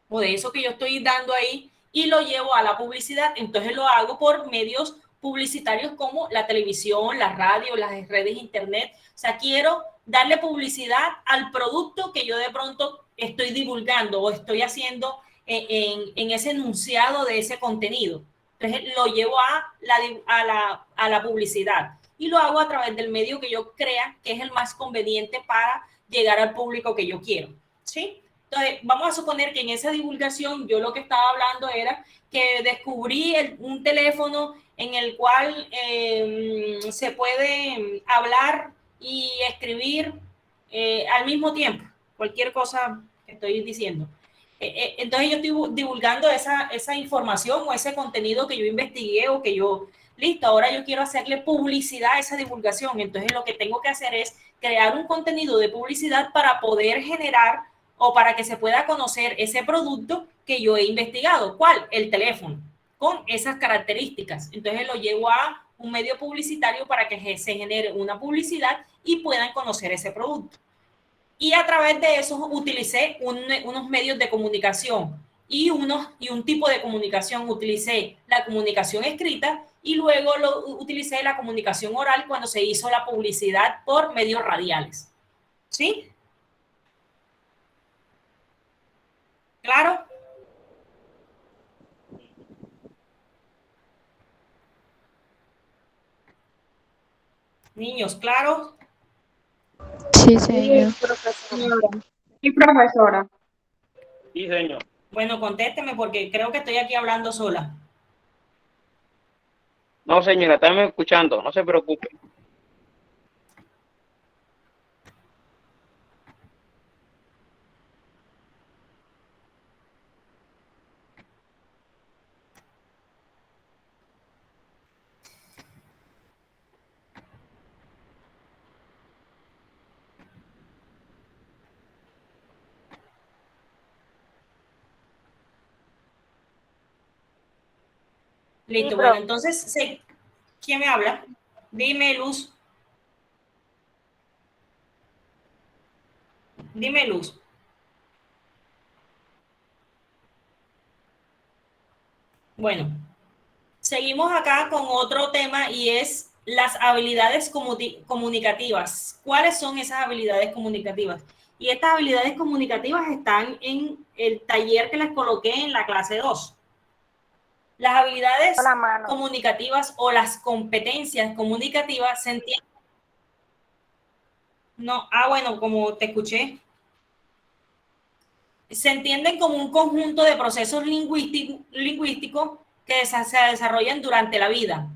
o de eso que yo estoy dando ahí y lo llevo a la publicidad. Entonces lo hago por medios publicitarios como la televisión, la radio, las redes internet. O sea, quiero darle publicidad al producto que yo de pronto estoy divulgando o estoy haciendo en ese enunciado de ese contenido. Entonces lo llevo a la publicidad y lo hago a través del medio que yo crea que es el más conveniente para llegar al público que yo quiero, ¿sí? Entonces, vamos a suponer que en esa divulgación yo lo que estaba hablando era que descubrí un teléfono en el cual se puede hablar y escribir al mismo tiempo, cualquier cosa que estoy diciendo. Entonces yo estoy divulgando esa información o ese contenido que yo investigué o que yo Listo, ahora yo quiero hacerle publicidad a esa divulgación. Entonces lo que tengo que hacer es crear un contenido de publicidad para poder generar o para que se pueda conocer ese producto que yo he investigado. ¿Cuál? El teléfono, con esas características. Entonces lo llevo a un medio publicitario para que se genere una publicidad y puedan conocer ese producto. Y a través de eso utilicé unos medios de comunicación y un tipo de comunicación. Utilicé la comunicación escrita y luego utilicé la comunicación oral cuando se hizo la publicidad por medios radiales. ¿Sí? ¿Claro? Niños, ¿claro? Sí, señor. Sí, profesora. Sí, señor. Bueno, contésteme porque creo que estoy aquí hablando sola. No, señora, estamos escuchando, no se preocupe. Listo, Sí, bueno, profe. entonces, ¿quién me habla? Dime, Luz. Dime, Luz. Bueno, seguimos acá con otro tema y es las habilidades comunicativas. ¿Cuáles son esas habilidades comunicativas? Y estas habilidades comunicativas están en el taller que les coloqué en la clase 2. Las habilidades comunicativas o las competencias comunicativas se entienden. No, bueno, como te escuché. Se entienden como un conjunto de procesos lingüísticos que se desarrollan durante la vida,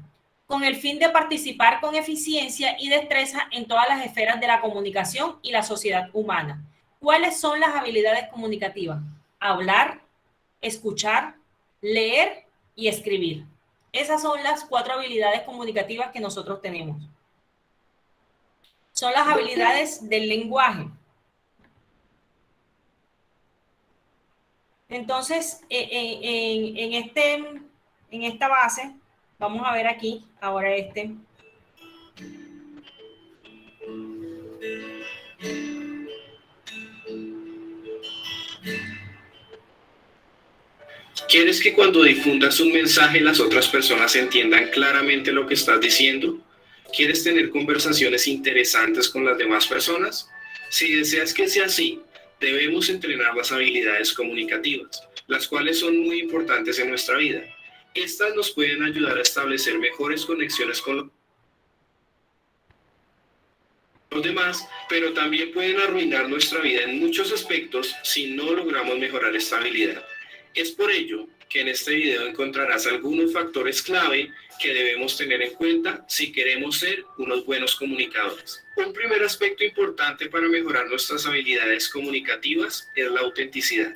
con el fin de participar con eficiencia y destreza en todas las esferas de la comunicación y la sociedad humana. ¿Cuáles son las habilidades comunicativas? Hablar, escuchar, leer y escribir. Esas son las 4 habilidades comunicativas que nosotros tenemos. Son las habilidades del lenguaje. Entonces, en esta base, vamos a ver aquí, ahora ¿Quieres que cuando difundas un mensaje las otras personas entiendan claramente lo que estás diciendo? ¿Quieres tener conversaciones interesantes con las demás personas? Si deseas que sea así, debemos entrenar las habilidades comunicativas, las cuales son muy importantes en nuestra vida. Estas nos pueden ayudar a establecer mejores conexiones con los demás, pero también pueden arruinar nuestra vida en muchos aspectos si no logramos mejorar esta habilidad. Es por ello que en este video encontrarás algunos factores clave que debemos tener en cuenta si queremos ser unos buenos comunicadores. Un primer aspecto importante para mejorar nuestras habilidades comunicativas es la autenticidad.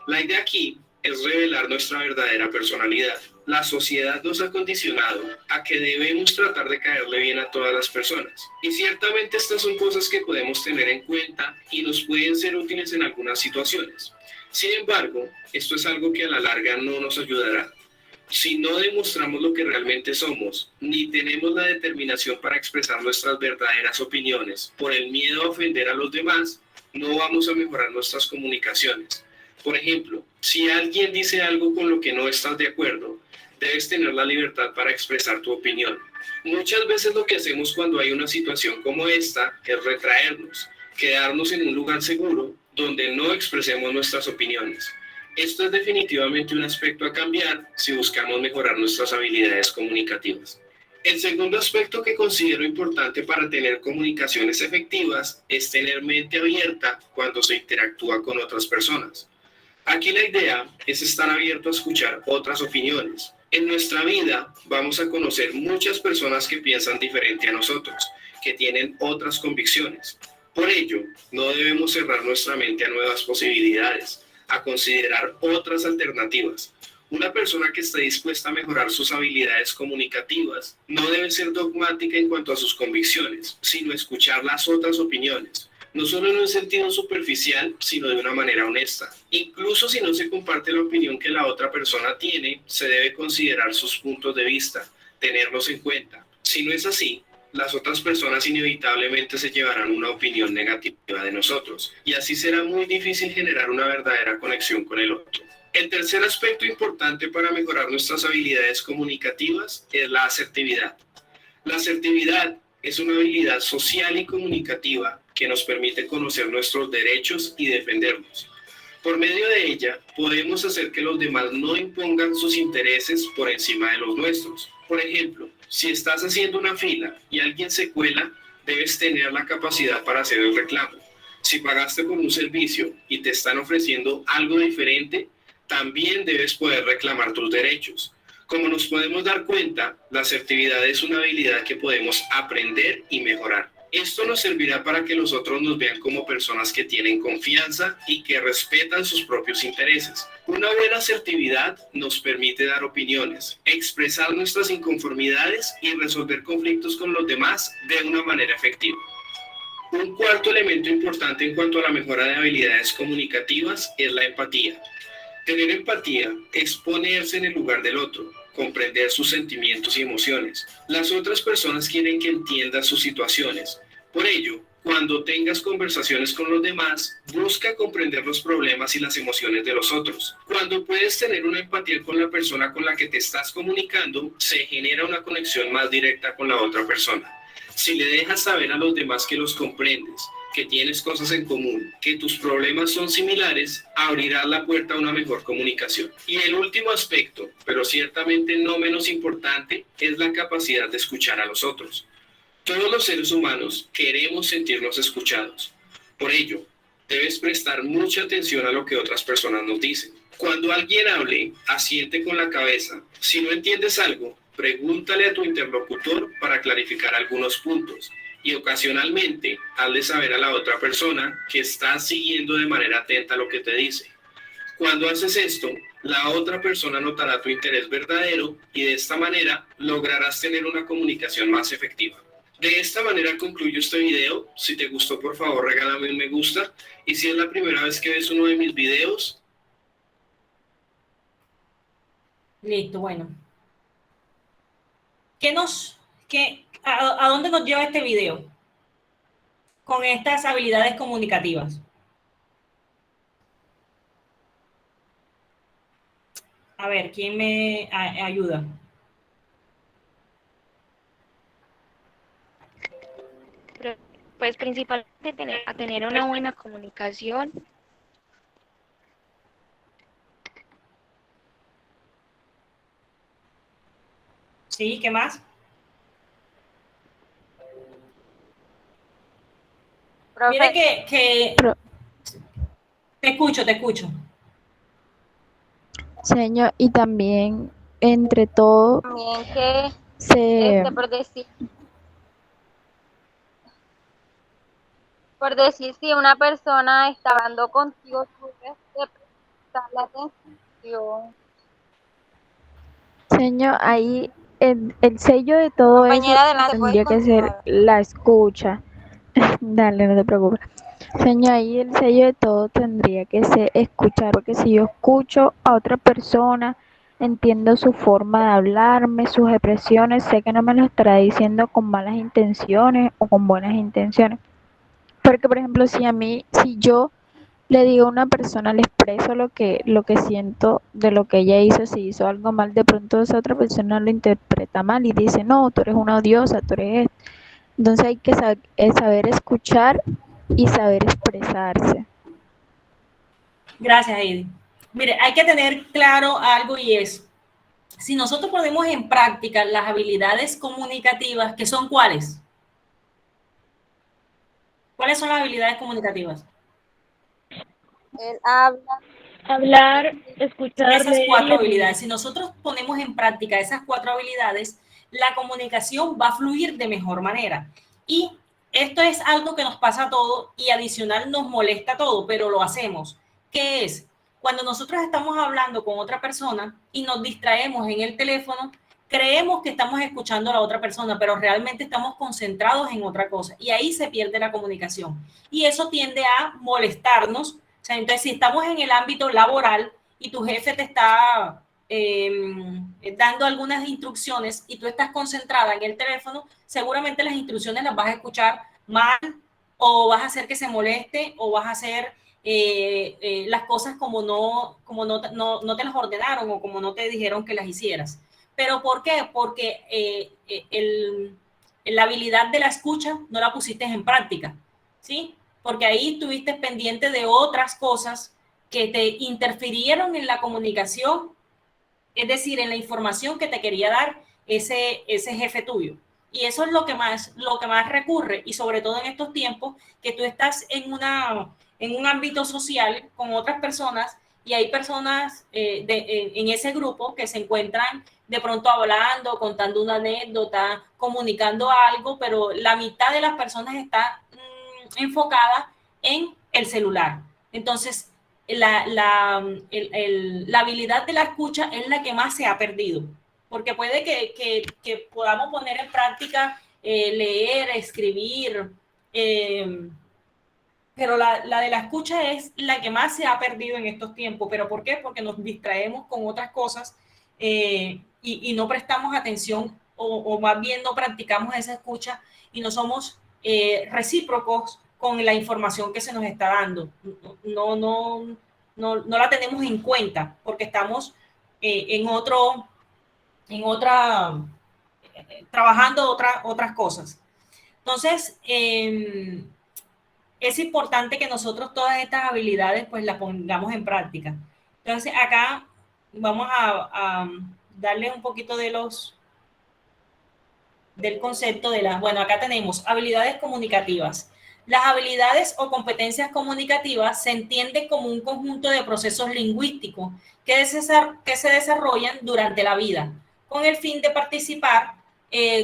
La idea aquí es revelar nuestra verdadera personalidad. La sociedad nos ha condicionado a que debemos tratar de caerle bien a todas las personas. Y ciertamente estas son cosas que podemos tener en cuenta y nos pueden ser útiles en algunas situaciones. Sin embargo, esto es algo que a la larga no nos ayudará. Si no demostramos lo que realmente somos, ni tenemos la determinación para expresar nuestras verdaderas opiniones por el miedo a ofender a los demás, no vamos a mejorar nuestras comunicaciones. Por ejemplo, si alguien dice algo con lo que no estás de acuerdo, debes tener la libertad para expresar tu opinión. Muchas veces lo que hacemos cuando hay una situación como esta es retraernos, quedarnos en un lugar seguro donde no expresemos nuestras opiniones. Esto es definitivamente un aspecto a cambiar si buscamos mejorar nuestras habilidades comunicativas. El segundo aspecto que considero importante para tener comunicaciones efectivas es tener mente abierta cuando se interactúa con otras personas. Aquí la idea es estar abierto a escuchar otras opiniones. En nuestra vida vamos a conocer muchas personas que piensan diferente a nosotros, que tienen otras convicciones. Por ello, no debemos cerrar nuestra mente a nuevas posibilidades, a considerar otras alternativas. Una persona que esté dispuesta a mejorar sus habilidades comunicativas no debe ser dogmática en cuanto a sus convicciones, sino escuchar las otras opiniones, no solo en un sentido superficial, sino de una manera honesta. Incluso si no se comparte la opinión que la otra persona tiene, se debe considerar sus puntos de vista, tenerlos en cuenta. Si no es así, las otras personas inevitablemente se llevarán una opinión negativa de nosotros, y así será muy difícil generar una verdadera conexión con el otro. El tercer aspecto importante para mejorar nuestras habilidades comunicativas es la asertividad. La asertividad es una habilidad social y comunicativa que nos permite conocer nuestros derechos y defenderlos. Por medio de ella, podemos hacer que los demás no impongan sus intereses por encima de los nuestros. Por ejemplo, si estás haciendo una fila y alguien se cuela, debes tener la capacidad para hacer el reclamo. Si pagaste por un servicio y te están ofreciendo algo diferente, también debes poder reclamar tus derechos. Como nos podemos dar cuenta, la asertividad es una habilidad que podemos aprender y mejorar. Esto nos servirá para que los otros nos vean como personas que tienen confianza y que respetan sus propios intereses. Una buena asertividad nos permite dar opiniones, expresar nuestras inconformidades y resolver conflictos con los demás de una manera efectiva. Un cuarto elemento importante en cuanto a la mejora de habilidades comunicativas es la empatía. Tener empatía es ponerse en el lugar del otro, comprender sus sentimientos y emociones. Las otras personas quieren que entiendas sus situaciones. Por ello, cuando tengas conversaciones con los demás, busca comprender los problemas y las emociones de los otros. Cuando puedes tener una empatía con la persona con la que te estás comunicando, se genera una conexión más directa con la otra persona. Si le dejas saber a los demás que los comprendes, que tienes cosas en común, que tus problemas son similares, abrirás la puerta a una mejor comunicación. Y el último aspecto, pero ciertamente no menos importante, es la capacidad de escuchar a los otros. Todos los seres humanos queremos sentirnos escuchados. Por ello, debes prestar mucha atención a lo que otras personas nos dicen. Cuando alguien hable, asiente con la cabeza. Si no entiendes algo, pregúntale a tu interlocutor para clarificar algunos puntos. Y ocasionalmente, hazle saber a la otra persona que estás siguiendo de manera atenta lo que te dice. Cuando haces esto, la otra persona notará tu interés verdadero y de esta manera lograrás tener una comunicación más efectiva. De esta manera concluyo este video. Si te gustó, por favor, regálame un me gusta. Y si es la primera vez que ves uno de mis videos... Listo, bueno. ¿A dónde nos lleva este video? Con estas habilidades comunicativas. A ver, ¿quién me ayuda? Pues principalmente tener una buena comunicación. Sí, ¿qué más? Profe, Mire que te escucho. Señor, y también entre todo también que, se... por decir, si una persona está hablando contigo, tú debes de prestarle atención. Señor, ahí el sello de todo Compañera, eso adelante, tendría que puedes ser continuar. la escucha. Dale, no te preocupes. Señor, ahí el sello de todo tendría que ser escuchar, porque si yo escucho a otra persona, entiendo su forma de hablarme, sus expresiones, sé que no me lo estará diciendo con malas intenciones o con buenas intenciones. Porque, por ejemplo, si yo le digo a una persona, le expreso lo que siento de lo que ella hizo, si hizo algo mal, de pronto esa otra persona lo interpreta mal y dice, no, tú eres una odiosa, tú eres esto. Entonces hay que saber escuchar y saber expresarse. Gracias, Heidi. Mire, hay que tener claro algo y es, si nosotros ponemos en práctica las habilidades comunicativas, ¿que son cuáles? ¿Cuáles son las habilidades comunicativas? Él habla. Hablar, escuchar, Esas leer cuatro y habilidades. Si nosotros ponemos en práctica esas cuatro habilidades, la comunicación va a fluir de mejor manera. Y esto es algo que nos pasa a todos y adicional nos molesta a todos, pero lo hacemos. ¿Qué es? Cuando nosotros estamos hablando con otra persona y nos distraemos en el teléfono, creemos que estamos escuchando a la otra persona, pero realmente estamos concentrados en otra cosa y ahí se pierde la comunicación. Y eso tiende a molestarnos. O sea, entonces, si estamos en el ámbito laboral y tu jefe te está dando algunas instrucciones y tú estás concentrada en el teléfono, seguramente las instrucciones las vas a escuchar mal o vas a hacer que se moleste o vas a hacer las cosas como no te las ordenaron o como no te dijeron que las hicieras. ¿Pero por qué? Porque la habilidad de la escucha no la pusiste en práctica, ¿sí? Porque ahí estuviste pendiente de otras cosas que te interfirieron en la comunicación, es decir, en la información que te quería dar ese jefe tuyo. Y eso es lo que más recurre, y sobre todo en estos tiempos que tú estás en un ámbito social con otras personas y hay personas en ese grupo que se encuentran de pronto hablando, contando una anécdota, comunicando algo, pero la mitad de las personas está enfocada en el celular. Entonces, la habilidad de la escucha es la que más se ha perdido, porque puede que podamos poner en práctica leer, escribir, pero la de la escucha es la que más se ha perdido en estos tiempos. ¿Pero por qué? Porque nos distraemos con otras cosas y no prestamos atención o más bien no practicamos esa escucha y no somos recíprocos con la información que se nos está dando. No la tenemos en cuenta porque estamos trabajando otras cosas. Entonces, es importante que nosotros todas estas habilidades pues las pongamos en práctica. Entonces, acá vamos a darle un poquito del concepto bueno, acá tenemos habilidades comunicativas. Las habilidades o competencias comunicativas se entienden como un conjunto de procesos lingüísticos que se desarrollan durante la vida, con el fin de participar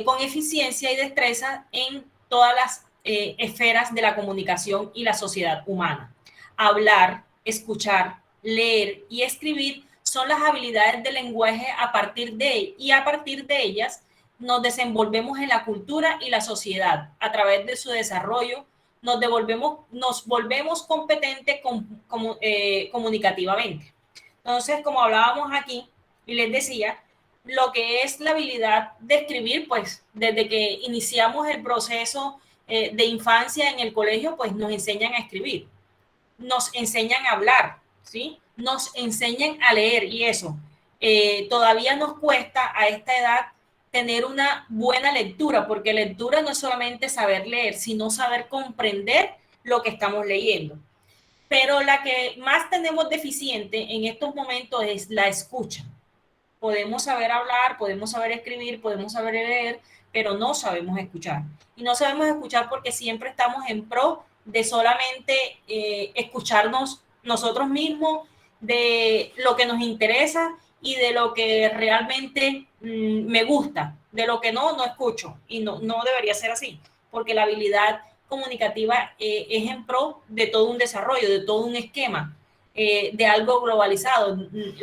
con eficiencia y destreza en todas las esferas de la comunicación y la sociedad humana. Hablar, escuchar, leer y escribir son las habilidades del lenguaje a partir de ellas nos desenvolvemos en la cultura y la sociedad. A través de su desarrollo nos volvemos competentes comunicativamente. Entonces, como hablábamos aquí y les decía, lo que es la habilidad de escribir, pues desde que iniciamos el proceso de infancia en el colegio, pues nos enseñan a escribir, nos enseñan a hablar, ¿sí? Nos enseñan a leer y eso. Todavía nos cuesta a esta edad tener una buena lectura, porque lectura no es solamente saber leer, sino saber comprender lo que estamos leyendo. Pero la que más tenemos deficiente en estos momentos es la escucha. Podemos saber hablar, podemos saber escribir, podemos saber leer, pero no sabemos escuchar. Y no sabemos escuchar porque siempre estamos en pro de solamente escucharnos nosotros mismos, de lo que nos interesa y de lo que realmente me gusta. De lo que no escucho. Y no debería ser así, porque la habilidad comunicativa es en pro de todo un desarrollo, de todo un esquema, de algo globalizado.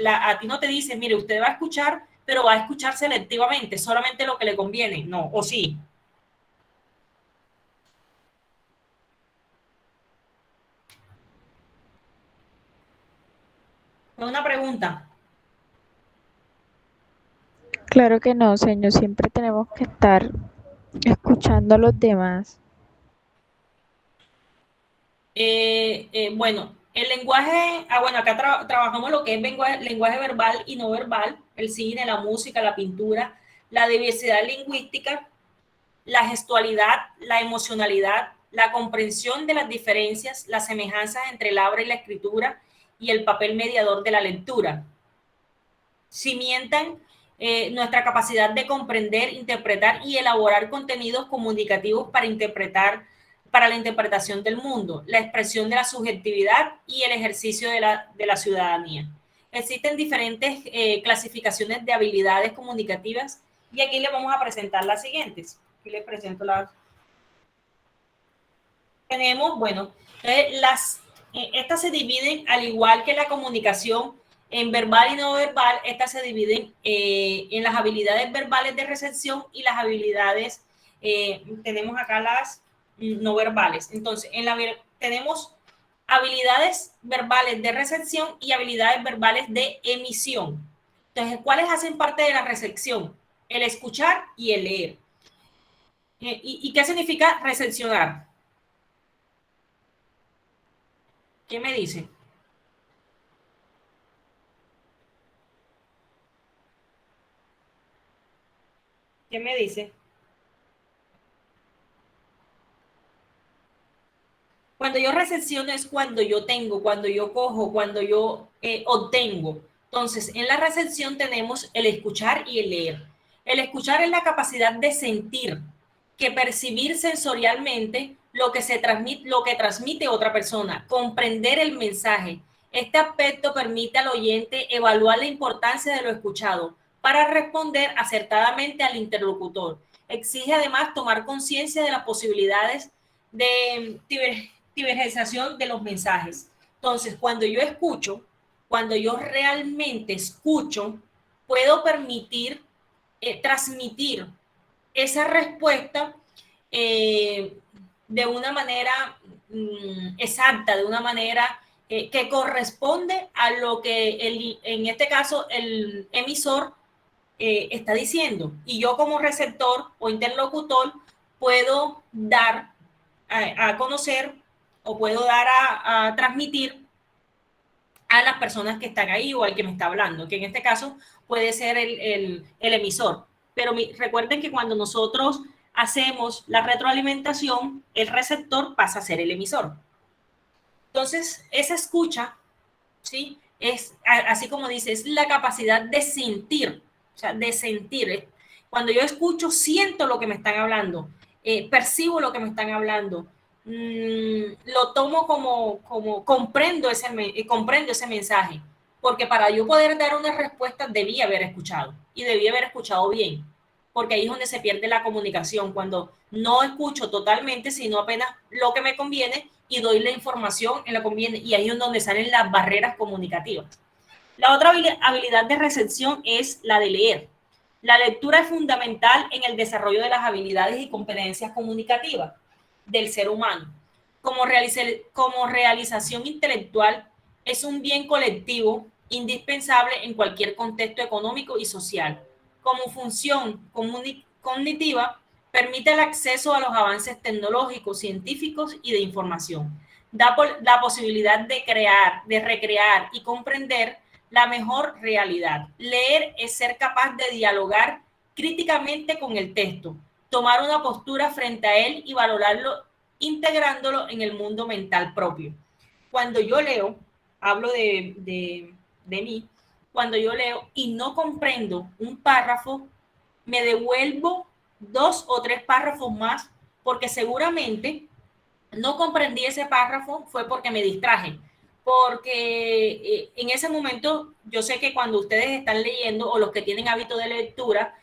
A ti no te dicen, mire, usted va a escuchar, pero va a escuchar selectivamente, solamente lo que le conviene. No, o sí. Una pregunta. Claro que no, señor. Siempre tenemos que estar escuchando a los demás. Bueno, el lenguaje, bueno, acá trabajamos lo que es lenguaje verbal y no verbal, el cine, la música, la pintura, la diversidad lingüística, la gestualidad, la emocionalidad, la comprensión de las diferencias, las semejanzas entre el habla y la escritura y el papel mediador de la lectura. Cimentan nuestra capacidad de comprender, interpretar y elaborar contenidos comunicativos para la interpretación del mundo, la expresión de la subjetividad y el ejercicio de la ciudadanía. Existen diferentes clasificaciones de habilidades comunicativas y aquí les vamos a presentar las siguientes. Aquí les presento las. Tenemos, bueno, Estas se dividen, al igual que la comunicación en verbal y no verbal, estas se dividen en las habilidades verbales de recepción y las habilidades, tenemos acá las no verbales. Entonces, tenemos habilidades verbales de recepción y habilidades verbales de emisión. Entonces, ¿cuáles hacen parte de la recepción? El escuchar y el leer. ¿Y qué significa recepcionar? ¿Qué me dice? ¿Qué me dice? Cuando yo recepciono es cuando yo tengo, cuando yo cojo, cuando yo obtengo. Entonces, en la recepción tenemos el escuchar y el leer. El escuchar es la capacidad de sentir, que percibir sensorialmente lo que transmite otra persona, comprender el mensaje. Este aspecto permite al oyente evaluar la importancia de lo escuchado para responder acertadamente al interlocutor. Exige además tomar conciencia de las posibilidades de divergenciación de los mensajes. Entonces, cuando yo escucho, cuando yo realmente escucho, puedo permitir transmitir esa respuesta de una manera exacta, de una manera que corresponde a lo que en este caso el emisor está diciendo. Y yo como receptor o interlocutor puedo dar a conocer o puedo dar a transmitir a las personas que están ahí o al que me está hablando, que en este caso puede ser el emisor. Pero recuerden que cuando nosotros hacemos la retroalimentación, el receptor pasa a ser el emisor. Entonces, esa escucha, ¿sí? Es, así como dice, es la capacidad de sentir, o sea, de sentir. Cuando yo escucho, siento lo que me están hablando, percibo lo que me están hablando, lo tomo como comprendo ese mensaje, porque para yo poder dar una respuesta debí haber escuchado y debí haber escuchado bien, porque ahí es donde se pierde la comunicación, cuando no escucho totalmente, sino apenas lo que me conviene y doy la información en lo que conviene, y ahí es donde salen las barreras comunicativas. La otra habilidad de recepción es la de leer. La lectura es fundamental en el desarrollo de las habilidades y competencias comunicativas del ser humano. Como realización intelectual, es un bien colectivo indispensable en cualquier contexto económico y social. Como función cognitiva, permite el acceso a los avances tecnológicos, científicos y de información. Da la posibilidad de crear, de recrear y comprender la mejor realidad. Leer es ser capaz de dialogar críticamente con el texto, tomar una postura frente a él y valorarlo integrándolo en el mundo mental propio. Cuando yo leo, hablo de mí, cuando yo leo y no comprendo un párrafo, me devuelvo 2 o 3 párrafos más, porque seguramente no comprendí ese párrafo, fue porque me distraje, porque en ese momento yo sé que cuando ustedes están leyendo o los que tienen hábito de lectura,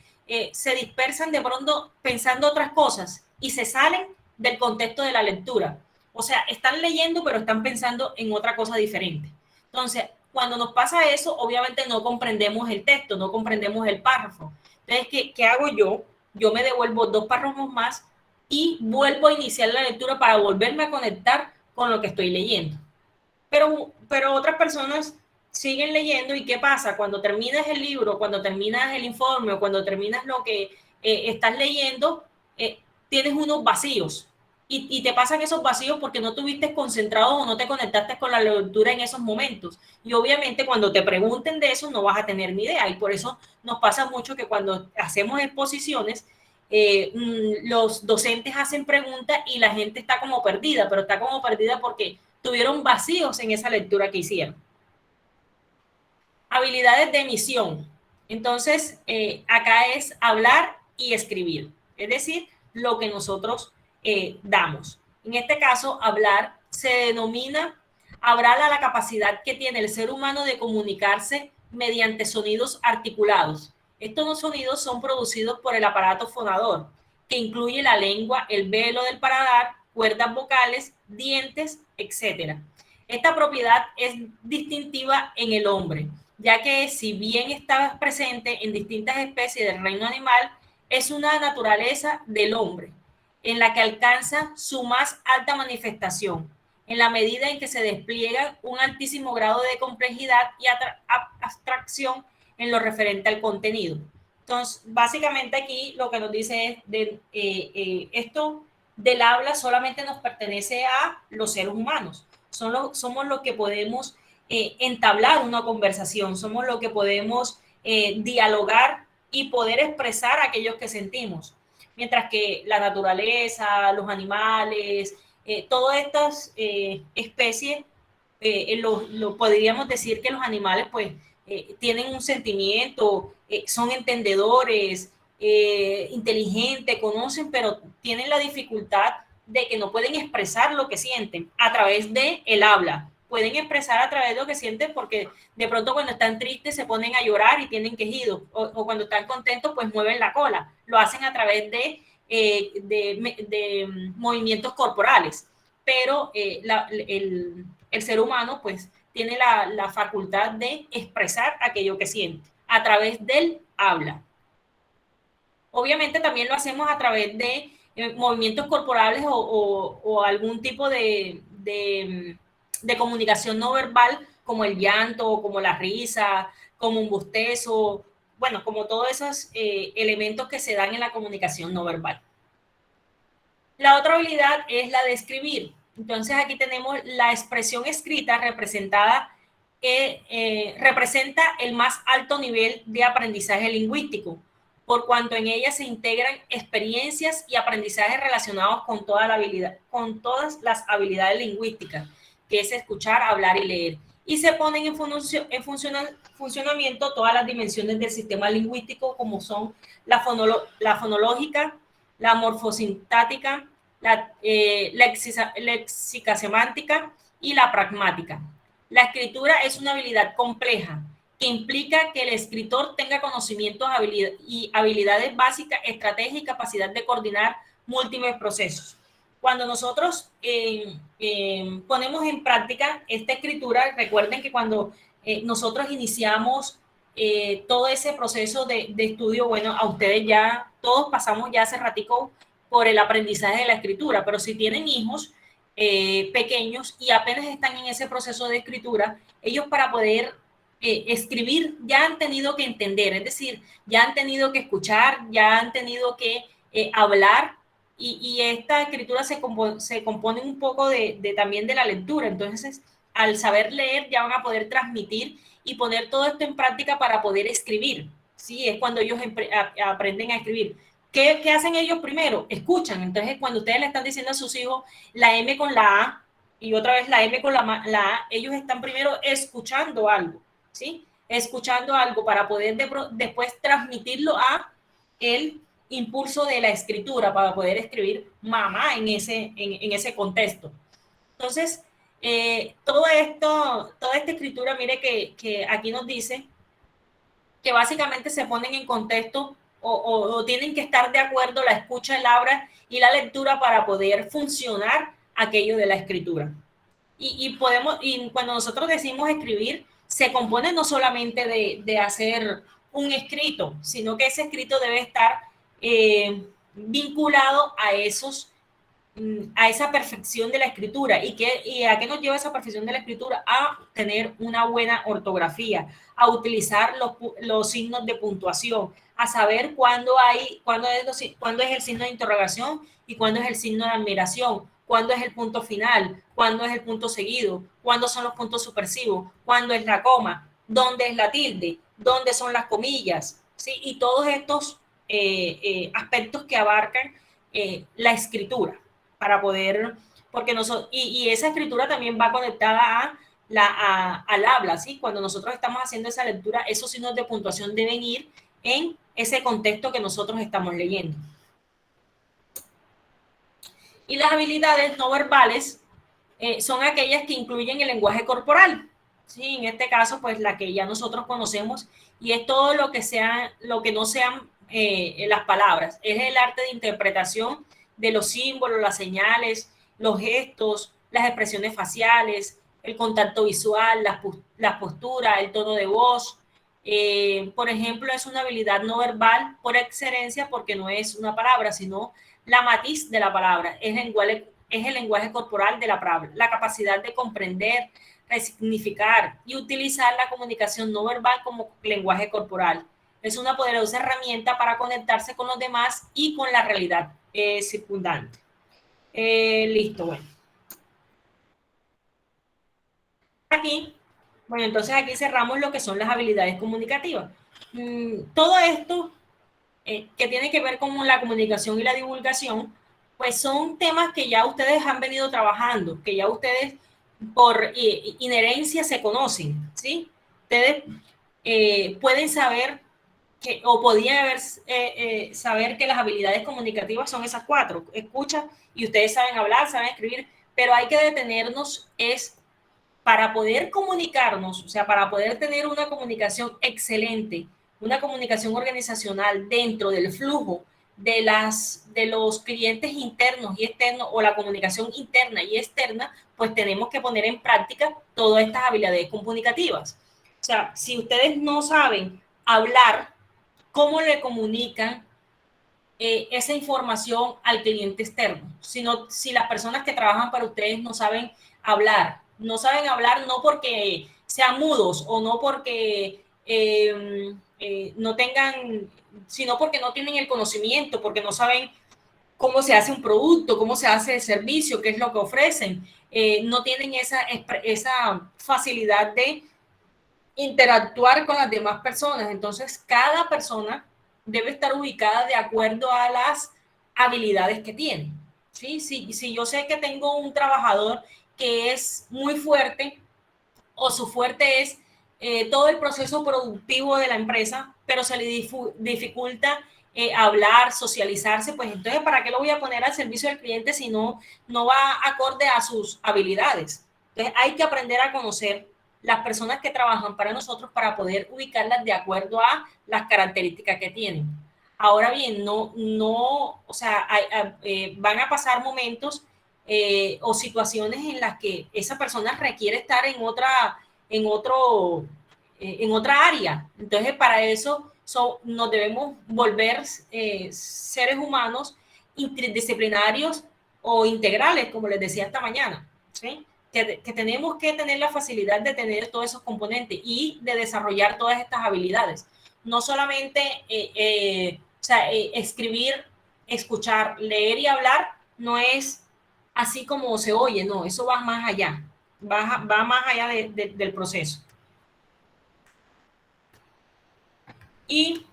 se dispersan de pronto pensando otras cosas y se salen del contexto de la lectura. O sea, están leyendo pero están pensando en otra cosa diferente. Entonces, cuando nos pasa eso, obviamente no comprendemos el texto, no comprendemos el párrafo. Entonces, ¿qué hago yo? Yo me devuelvo 2 párrafos más y vuelvo a iniciar la lectura para volverme a conectar con lo que estoy leyendo. Pero otras personas siguen leyendo, y ¿qué pasa? Cuando terminas el libro, cuando terminas el informe o cuando terminas lo que estás leyendo, tienes unos vacíos y te pasan esos vacíos porque no estuviste concentrado o no te conectaste con la lectura en esos momentos. Y obviamente cuando te pregunten de eso no vas a tener ni idea, y por eso nos pasa mucho que cuando hacemos exposiciones, los docentes hacen preguntas y la gente está como perdida, pero está como perdida porque tuvieron vacíos en esa lectura que hicieron. Habilidades de emisión. Entonces, acá es hablar y escribir, es decir, lo que nosotros damos. En este caso, hablar se denomina hablar a la capacidad que tiene el ser humano de comunicarse mediante sonidos articulados. Estos sonidos son producidos por el aparato fonador, que incluye la lengua, el velo del paladar, cuerdas vocales, dientes, etc. Esta propiedad es distintiva en el hombre, ya que si bien está presente en distintas especies del reino animal, es una naturaleza del hombre, en la que alcanza su más alta manifestación, en la medida en que se despliega un altísimo grado de complejidad y abstracción en lo referente al contenido. Entonces, básicamente aquí lo que nos dice es esto del habla solamente nos pertenece a los seres humanos. Somos los que podemos entablar una conversación, somos los que podemos dialogar y poder expresar aquellos que sentimos. Mientras que la naturaleza, los animales, todas estas especies, lo podríamos decir que los animales pues tienen un sentimiento, son entendedores, inteligentes, conocen, pero tienen la dificultad de que no pueden expresar lo que sienten a través de el habla. Pueden expresar a través de lo que sienten porque de pronto cuando están tristes se ponen a llorar y tienen quejidos, o cuando están contentos pues mueven la cola. Lo hacen a través de movimientos corporales, pero el ser humano pues tiene la facultad de expresar aquello que siente a través del habla. Obviamente también lo hacemos a través de movimientos corporales o algún tipo de comunicación no verbal, como el llanto, como la risa, como un bostezo, bueno, como todos esos elementos que se dan en la comunicación no verbal. La otra habilidad es la de escribir. Entonces aquí tenemos la expresión escrita representada, representa el más alto nivel de aprendizaje lingüístico, por cuanto en ella se integran experiencias y aprendizajes relacionados con todas las habilidades lingüísticas, que es escuchar, hablar y leer. Y se ponen en funcionamiento todas las dimensiones del sistema lingüístico, como son la fonológica, la morfosintática, la léxica-semántica y la pragmática. La escritura es una habilidad compleja que implica que el escritor tenga conocimientos y habilidades básicas, estrategia y capacidad de coordinar múltiples procesos. Cuando nosotros ponemos en práctica esta escritura, recuerden que cuando nosotros iniciamos todo ese proceso de estudio, bueno, a ustedes ya, todos pasamos ya hace ratico por el aprendizaje de la escritura, pero si tienen hijos pequeños y apenas están en ese proceso de escritura, ellos para poder escribir ya han tenido que entender, es decir, ya han tenido que escuchar, ya han tenido que hablar, y esta escritura se compone un poco también de la lectura. Entonces, al saber leer ya van a poder transmitir y poner todo esto en práctica para poder escribir. Sí, es cuando ellos aprenden a escribir. ¿Qué hacen ellos primero? Escuchan. Entonces, cuando ustedes le están diciendo a sus hijos la M con la A y otra vez la M con la A, ellos están primero escuchando algo, ¿sí? Escuchando algo para poder después transmitirlo a el impulso de la escritura, para poder escribir mamá en ese contexto. Entonces, toda esta escritura, mire que aquí nos dice que básicamente se ponen en contexto o tienen que estar de acuerdo la escucha, el habla y la lectura para poder funcionar aquello de la escritura. Y cuando nosotros decimos escribir, se compone no solamente de hacer un escrito, sino que ese escrito debe estar vinculado a esa perfección de la escritura. ¿Y a qué nos lleva esa perfección de la escritura? A tener una buena ortografía, a utilizar los signos de puntuación, a saber cuándo es el signo de interrogación y cuándo es el signo de admiración, cuándo es el punto final, cuándo es el punto seguido, cuándo son los puntos suspensivos, cuándo es la coma, dónde es la tilde, dónde son las comillas, ¿sí? Y todos estos aspectos que abarcan la escritura para poder, porque y esa escritura también va conectada al habla, ¿sí? Cuando nosotros estamos haciendo esa lectura, esos signos de puntuación deben ir en ese contexto que nosotros estamos leyendo. Y las habilidades no verbales son aquellas que incluyen el lenguaje corporal, ¿sí? En este caso, pues la que ya nosotros conocemos, y es todo lo que no sean las palabras. Es el arte de interpretación de los símbolos, las señales, los gestos, las expresiones faciales, el contacto visual, la postura, el tono de voz. Por ejemplo, es una habilidad no verbal por excelencia porque no es una palabra, sino la matiz de la palabra, es el lenguaje corporal de la palabra, la capacidad de comprender, resignificar y utilizar la comunicación no verbal como lenguaje corporal. Es una poderosa herramienta para conectarse con los demás y con la realidad circundante. Listo, bueno. Aquí, bueno, entonces aquí cerramos lo que son las habilidades comunicativas. Todo esto que tiene que ver con la comunicación y la divulgación, pues son temas que ya ustedes han venido trabajando, que ya ustedes por inherencia se conocen, ¿sí? Ustedes pueden saber que, o podían saber que las habilidades comunicativas son esas 4, escucha, y ustedes saben hablar, saben escribir, pero hay que detenernos para poder comunicarnos, o sea, para poder tener una comunicación excelente, una comunicación organizacional dentro del flujo de los clientes internos y externos, o la comunicación interna y externa, pues tenemos que poner en práctica todas estas habilidades comunicativas. O sea, si ustedes no saben hablar, ¿cómo le comunican esa información al cliente externo? Si las personas que trabajan para ustedes no saben hablar no porque sean mudos o no porque no tengan, sino porque no tienen el conocimiento, porque no saben cómo se hace un producto, cómo se hace el servicio, qué es lo que ofrecen, no tienen esa facilidad de interactuar con las demás personas. Entonces, cada persona debe estar ubicada de acuerdo a las habilidades que tiene. ¿Sí? Si yo sé que tengo un trabajador que es muy fuerte o su fuerte es todo el proceso productivo de la empresa, pero se le dificulta hablar, socializarse, pues entonces, ¿para qué lo voy a poner al servicio del cliente si no va acorde a sus habilidades? Entonces, hay que aprender a conocer las personas que trabajan para nosotros para poder ubicarlas de acuerdo a las características que tienen. Ahora bien, o sea, van a pasar momentos o situaciones en las que esa persona requiere estar en otra área. Entonces, para eso nos debemos volver seres humanos interdisciplinarios o integrales, como les decía esta mañana, ¿sí? Que tenemos que tener la facilidad de tener todos esos componentes y de desarrollar todas estas habilidades. No solamente escribir, escuchar, leer y hablar no es así como se oye, no, eso va más allá, va más allá del proceso. Y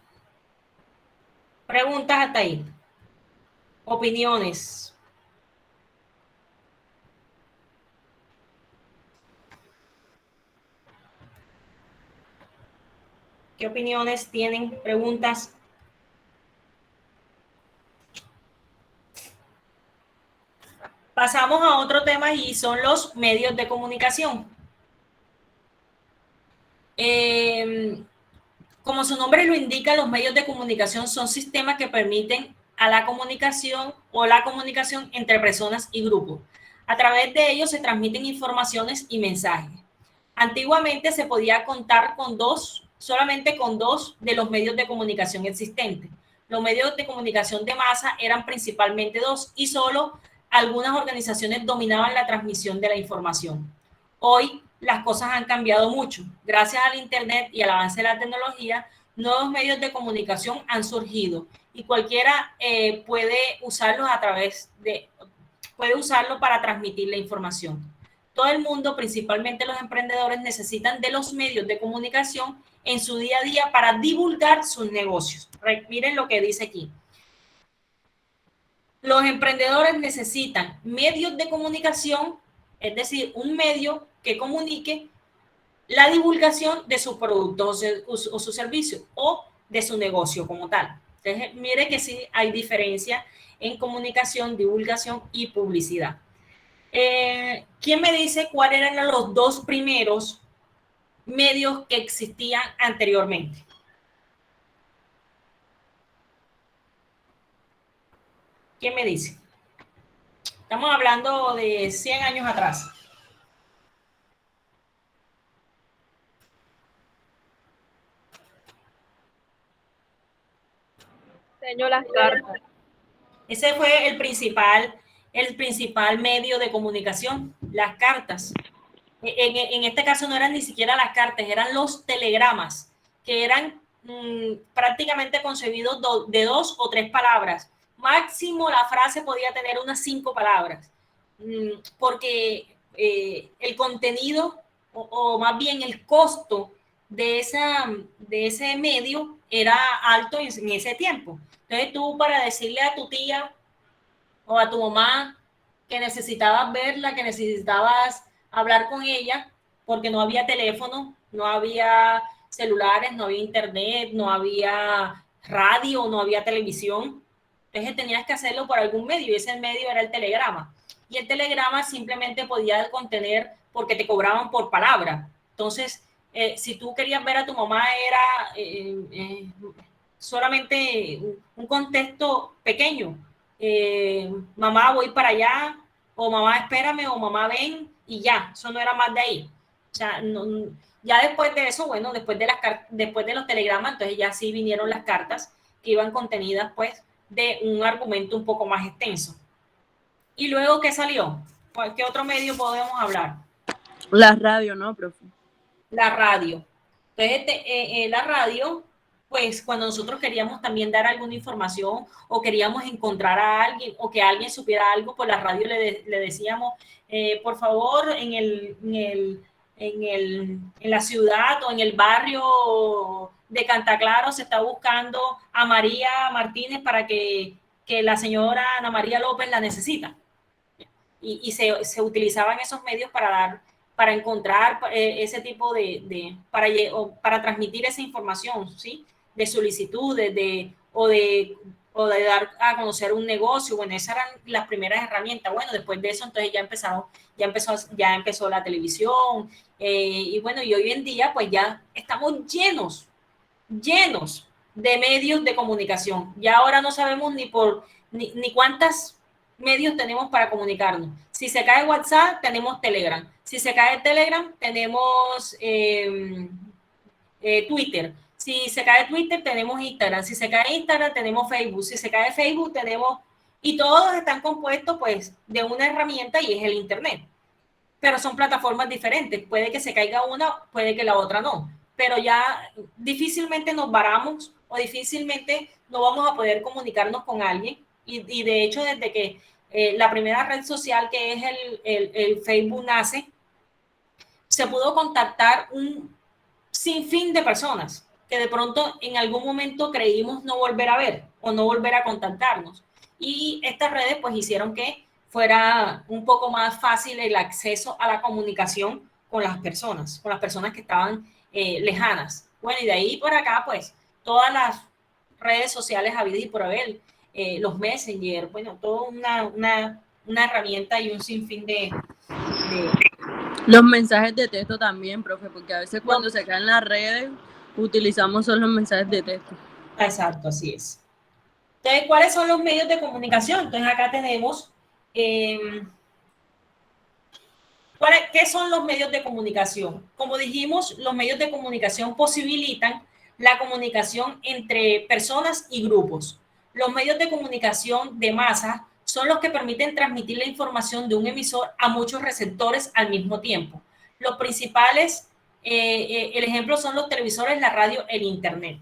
preguntas hasta ahí. Opiniones. ¿Qué opiniones tienen? Preguntas. Pasamos a otro tema y son los medios de comunicación. Como su nombre lo indica, los medios de comunicación son sistemas que permiten a la comunicación o la comunicación entre personas y grupos. A través de ellos se transmiten informaciones y mensajes. Antiguamente se podía contar solamente con 2 de los medios de comunicación existentes. Los medios de comunicación de masa eran principalmente 2 y solo algunas organizaciones dominaban la transmisión de la información. Hoy las cosas han cambiado mucho. Gracias al Internet y al avance de la tecnología, nuevos medios de comunicación han surgido y cualquiera puede usarlos puede usarlo para transmitir la información. Todo el mundo, principalmente los emprendedores, necesitan de los medios de comunicación en su día a día para divulgar sus negocios. Miren lo que dice aquí. Los emprendedores necesitan medios de comunicación, es decir, un medio que comunique la divulgación de sus productos o su servicio o de su negocio como tal. Entonces, mire que sí hay diferencia en comunicación, divulgación y publicidad. ¿Quién me dice cuáles eran los 2 primeros medios que existían anteriormente? ¿Quién me dice? Estamos hablando de 100 años atrás. Diseño las cartas. Ese fue el principal medio de comunicación, las cartas. En este caso no eran ni siquiera las cartas, eran los telegramas, que eran prácticamente concebidos de 2 o 3 palabras. Máximo la frase podía tener unas 5 palabras, porque el contenido o más bien el costo de ese medio era alto en ese tiempo. Entonces tú, para decirle a tu tía o a tu mamá que necesitabas verla, que necesitabas hablar con ella, porque no había teléfono, no había celulares, no había internet, no había radio, no había televisión. Entonces tenías que hacerlo por algún medio, y ese medio era el telegrama. Y el telegrama simplemente podía contener, porque te cobraban por palabra. Entonces, si tú querías ver a tu mamá, era solamente un contexto pequeño. Mamá, voy para allá, o mamá, espérame, o mamá, ven, y ya, eso no era más de ahí. O sea, no, ya después de eso, bueno, después de los telegramas, entonces ya sí vinieron las cartas, que iban contenidas, pues, de un argumento un poco más extenso. ¿Y luego qué salió? ¿Qué otro medio podemos hablar? La radio, ¿no, profe? La radio. Entonces, la radio, pues cuando nosotros queríamos también dar alguna información o queríamos encontrar a alguien o que alguien supiera algo, por la radio le decíamos, por favor, en la ciudad o en el barrio de Cantaclaro se está buscando a María Martínez para que la señora Ana María López la necesita. Y se utilizaban esos medios para encontrar ese tipo para transmitir esa información, ¿sí? De solicitudes o de dar a conocer un negocio. Bueno, esas eran las primeras herramientas. Bueno, después de eso, entonces ya empezó la televisión, y bueno, y hoy en día pues ya estamos llenos de medios de comunicación. Ya ahora no sabemos ni cuántas medios tenemos para comunicarnos. Si se cae WhatsApp, tenemos Telegram. Si se cae Telegram, tenemos Twitter. Si se cae Twitter, tenemos Instagram. Si se cae Instagram, tenemos Facebook. Si se cae Facebook, tenemos... Y todos están compuestos, pues, de una herramienta, y es el Internet. Pero son plataformas diferentes. Puede que se caiga una, puede que la otra no. Pero ya difícilmente nos varamos o difícilmente no vamos a poder comunicarnos con alguien. Y de hecho, desde que la primera red social, que es el Facebook, nace, se pudo contactar un sinfín de personas que de pronto en algún momento creímos no volver a ver o no volver a contactarnos. Y estas redes pues hicieron que fuera un poco más fácil el acceso a la comunicación con las personas que estaban lejanas. Bueno, y de ahí por acá pues todas las redes sociales habidas y por haber, los Messenger, bueno, toda una herramienta y un sinfín de... Los mensajes de texto también, profe, porque a veces cuando se caen las redes utilizamos solo los mensajes de texto. Exacto, así es. Entonces, ¿cuáles son los medios de comunicación? Entonces, acá tenemos... ¿qué son los medios de comunicación? Como dijimos, los medios de comunicación posibilitan la comunicación entre personas y grupos. Los medios de comunicación de masa son los que permiten transmitir la información de un emisor a muchos receptores al mismo tiempo. Los principales, el ejemplo son los televisores, la radio, el internet.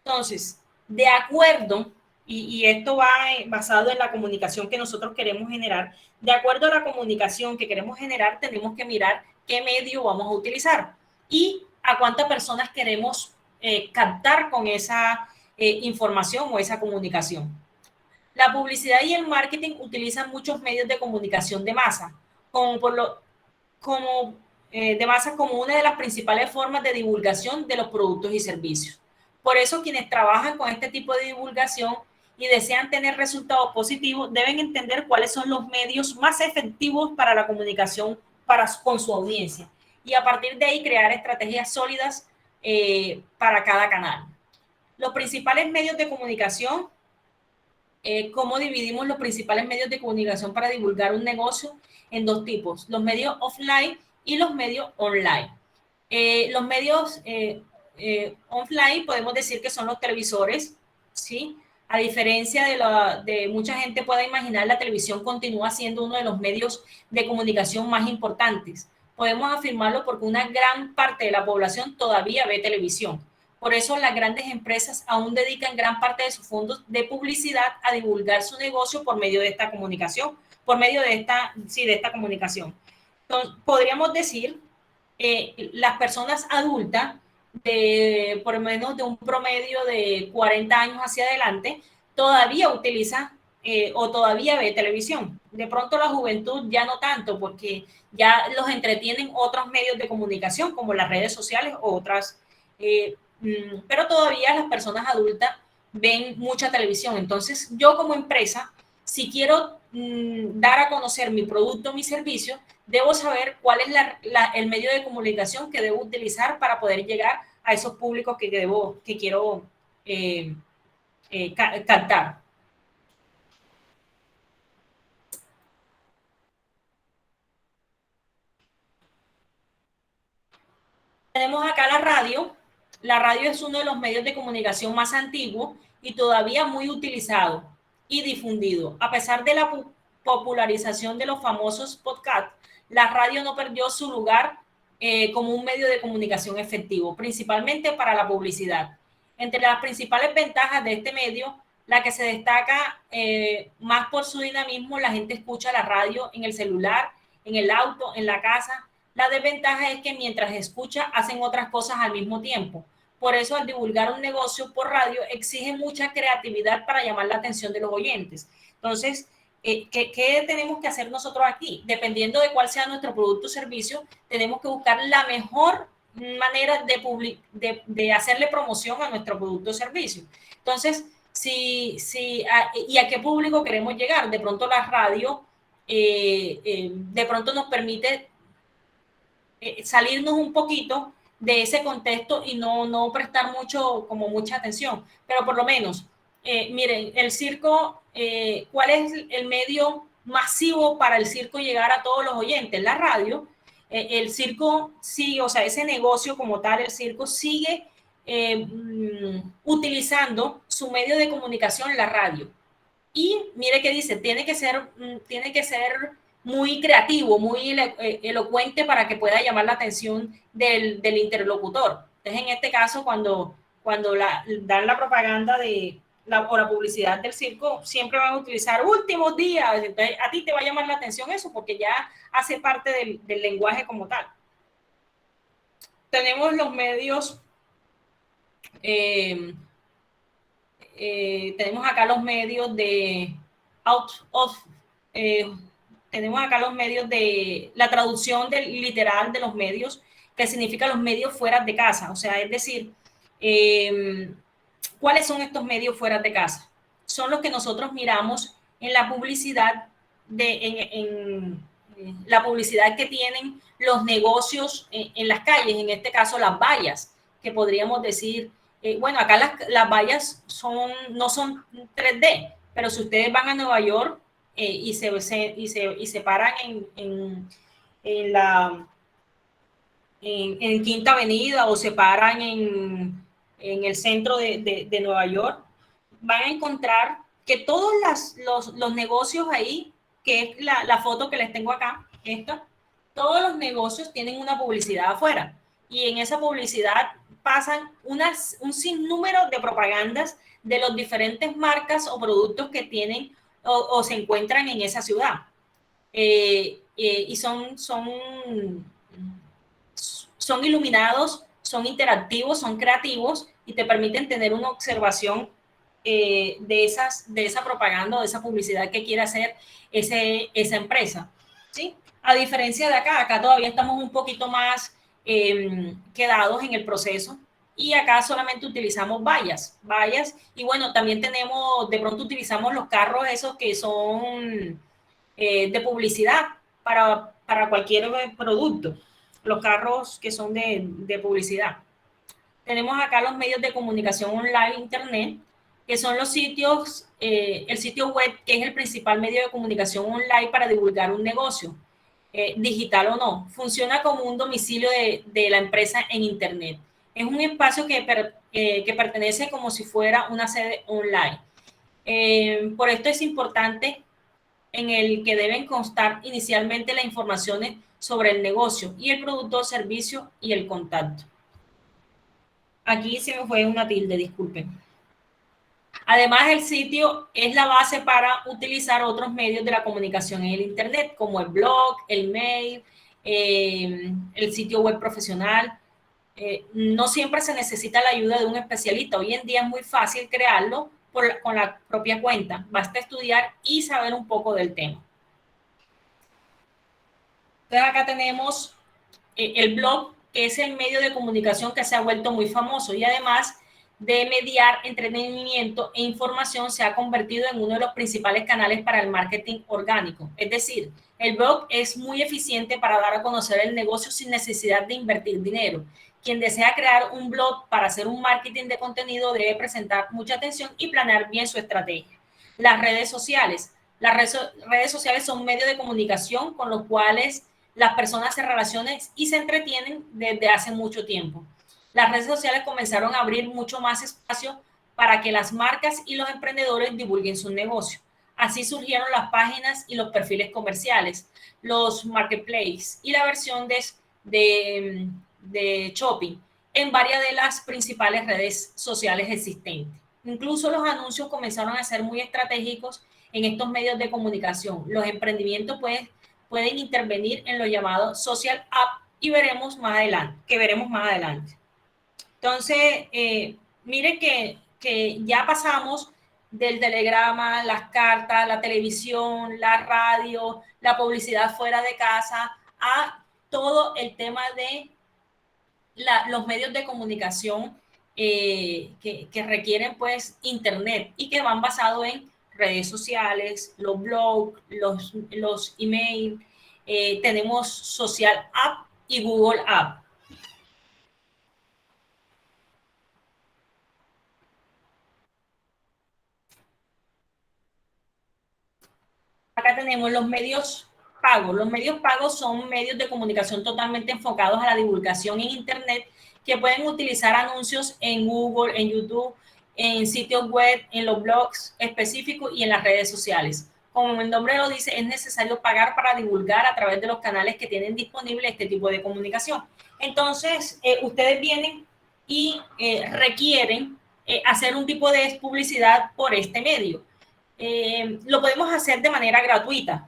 Entonces, de acuerdo, y esto va basado en la comunicación que nosotros queremos generar, de acuerdo a la comunicación que queremos generar, tenemos que mirar qué medio vamos a utilizar y a cuántas personas queremos captar con esa información o esa comunicación. La publicidad y el marketing utilizan muchos medios de comunicación de masa, de masa como una de las principales formas de divulgación de los productos y servicios. Por eso, quienes trabajan con este tipo de divulgación y desean tener resultados positivos, deben entender cuáles son los medios más efectivos para la comunicación con su audiencia, y a partir de ahí crear estrategias sólidas para cada canal. Los principales medios de comunicación, ¿cómo dividimos los principales medios de comunicación para divulgar un negocio? En dos tipos: los medios offline y los medios online. Los medios offline podemos decir que son los televisores, ¿sí? A diferencia de mucha gente pueda imaginar, la televisión continúa siendo uno de los medios de comunicación más importantes. Podemos afirmarlo porque una gran parte de la población todavía ve televisión. Por eso las grandes empresas aún dedican gran parte de sus fondos de publicidad a divulgar su negocio por medio de esta comunicación, por medio de esta comunicación. Entonces, podríamos decir, las personas adultas, por lo menos de un promedio de 40 años hacia adelante, todavía utiliza o todavía ve televisión. De pronto la juventud ya no tanto, porque ya los entretienen otros medios de comunicación, como las redes sociales o otras, pero todavía las personas adultas ven mucha televisión. Entonces, yo como empresa, si quiero dar a conocer mi producto, mi servicio, debo saber cuál es el medio de comunicación que debo utilizar para poder llegar a esos públicos que quiero captar. Tenemos acá la radio. La radio es uno de los medios de comunicación más antiguos y todavía muy utilizado y difundido. A pesar de la popularización de los famosos podcasts, la radio no perdió su lugar como un medio de comunicación efectivo, principalmente para la publicidad. Entre las principales ventajas de este medio, la que se destaca más por su dinamismo, la gente escucha la radio en el celular, en el auto, en la casa. La desventaja es que mientras escucha, hacen otras cosas al mismo tiempo. Por eso, al divulgar un negocio por radio, exige mucha creatividad para llamar la atención de los oyentes. Entonces, ¿qué tenemos que hacer nosotros aquí? Dependiendo de cuál sea nuestro producto o servicio, tenemos que buscar la mejor manera de hacerle promoción a nuestro producto o servicio. Entonces, ¿y a qué público queremos llegar? De pronto la radio de pronto nos permite salirnos un poquito de ese contexto y no prestar mucha atención, pero por lo menos, miren, el circo, ¿cuál es el medio masivo para el circo llegar a todos los oyentes? La radio. El circo sigue, o sea, ese negocio como tal, el circo sigue utilizando su medio de comunicación, la radio. Y mire qué dice, tiene que ser muy creativo, muy elocuente para que pueda llamar la atención del interlocutor. Entonces, en este caso, cuando dan la propaganda o la publicidad del circo, siempre van a utilizar últimos días. Entonces, a ti te va a llamar la atención eso, porque ya hace parte del lenguaje como tal. Tenemos los medios, tenemos acá los medios tenemos acá los medios de la traducción literal de los medios, que significa los medios fuera de casa. O sea, es decir, ¿cuáles son estos medios fuera de casa? Son los que nosotros miramos en la publicidad, en la publicidad que tienen los negocios en las calles, en este caso las vallas, que podríamos decir, bueno, acá las vallas no son 3D, pero si ustedes van a Nueva York y se paran en Quinta Avenida o se paran en el centro de Nueva York, van a encontrar que todos los negocios ahí, que es la foto que les tengo acá, todos los negocios tienen una publicidad afuera, y en esa publicidad pasan un sinnúmero de propagandas de las diferentes marcas o productos que tienen o se encuentran en esa ciudad. Y son iluminados, son interactivos, son creativos y te permiten tener una observación de esa propaganda o de esa publicidad que quiere hacer esa empresa, ¿sí? A diferencia de acá todavía estamos un poquito más quedados en el proceso, y acá solamente utilizamos vallas, y bueno, también de pronto utilizamos los carros esos que son de publicidad para cualquier producto, los carros que son de publicidad. Tenemos acá los medios de comunicación online, internet, que son los sitios, el sitio web, que es el principal medio de comunicación online para divulgar un negocio, digital o no. Funciona como un domicilio de la empresa en internet. Es un espacio que pertenece como si fuera una sede online. Por esto es importante en el que deben constar inicialmente las informaciones sobre el negocio y el producto o servicio y el contacto. Aquí se me fue una tilde, disculpen. Además, el sitio es la base para utilizar otros medios de la comunicación en el Internet, como el blog, el mail, el sitio web profesional. No siempre se necesita la ayuda de un especialista. Hoy en día es muy fácil crearlo con la propia cuenta. Basta estudiar y saber un poco del tema. Entonces, acá tenemos el blog, que es el medio de comunicación que se ha vuelto muy famoso y además de mediar entretenimiento e información, se ha convertido en uno de los principales canales para el marketing orgánico. Es decir, el blog es muy eficiente para dar a conocer el negocio sin necesidad de invertir dinero. Quien desea crear un blog para hacer un marketing de contenido debe presentar mucha atención y planear bien su estrategia. Las redes sociales. Las redes sociales son medios de comunicación con los cuales las personas se relacionan y se entretienen desde hace mucho tiempo. Las redes sociales comenzaron a abrir mucho más espacio para que las marcas y los emprendedores divulguen su negocio. Así surgieron las páginas y los perfiles comerciales, los marketplaces y la versión de shopping en varias de las principales redes sociales existentes. Incluso los anuncios comenzaron a ser muy estratégicos en estos medios de comunicación. Los emprendimientos pueden intervenir en lo llamado social app y veremos más adelante. Entonces, mire que ya pasamos del telegrama, las cartas, la televisión, la radio, la publicidad fuera de casa, a todo el tema de los medios de comunicación que requieren pues internet y que van basados en redes sociales, los blogs, los emails, tenemos Social App y Google App. Acá tenemos los medios pagos. Los medios pagos son medios de comunicación totalmente enfocados a la divulgación en Internet que pueden utilizar anuncios en Google, en YouTube, en sitios web, en los blogs específicos y en las redes sociales. Como el nombre lo dice, es necesario pagar para divulgar a través de los canales que tienen disponible este tipo de comunicación. Entonces, ustedes vienen y requieren hacer un tipo de publicidad por este medio. Lo podemos hacer de manera gratuita.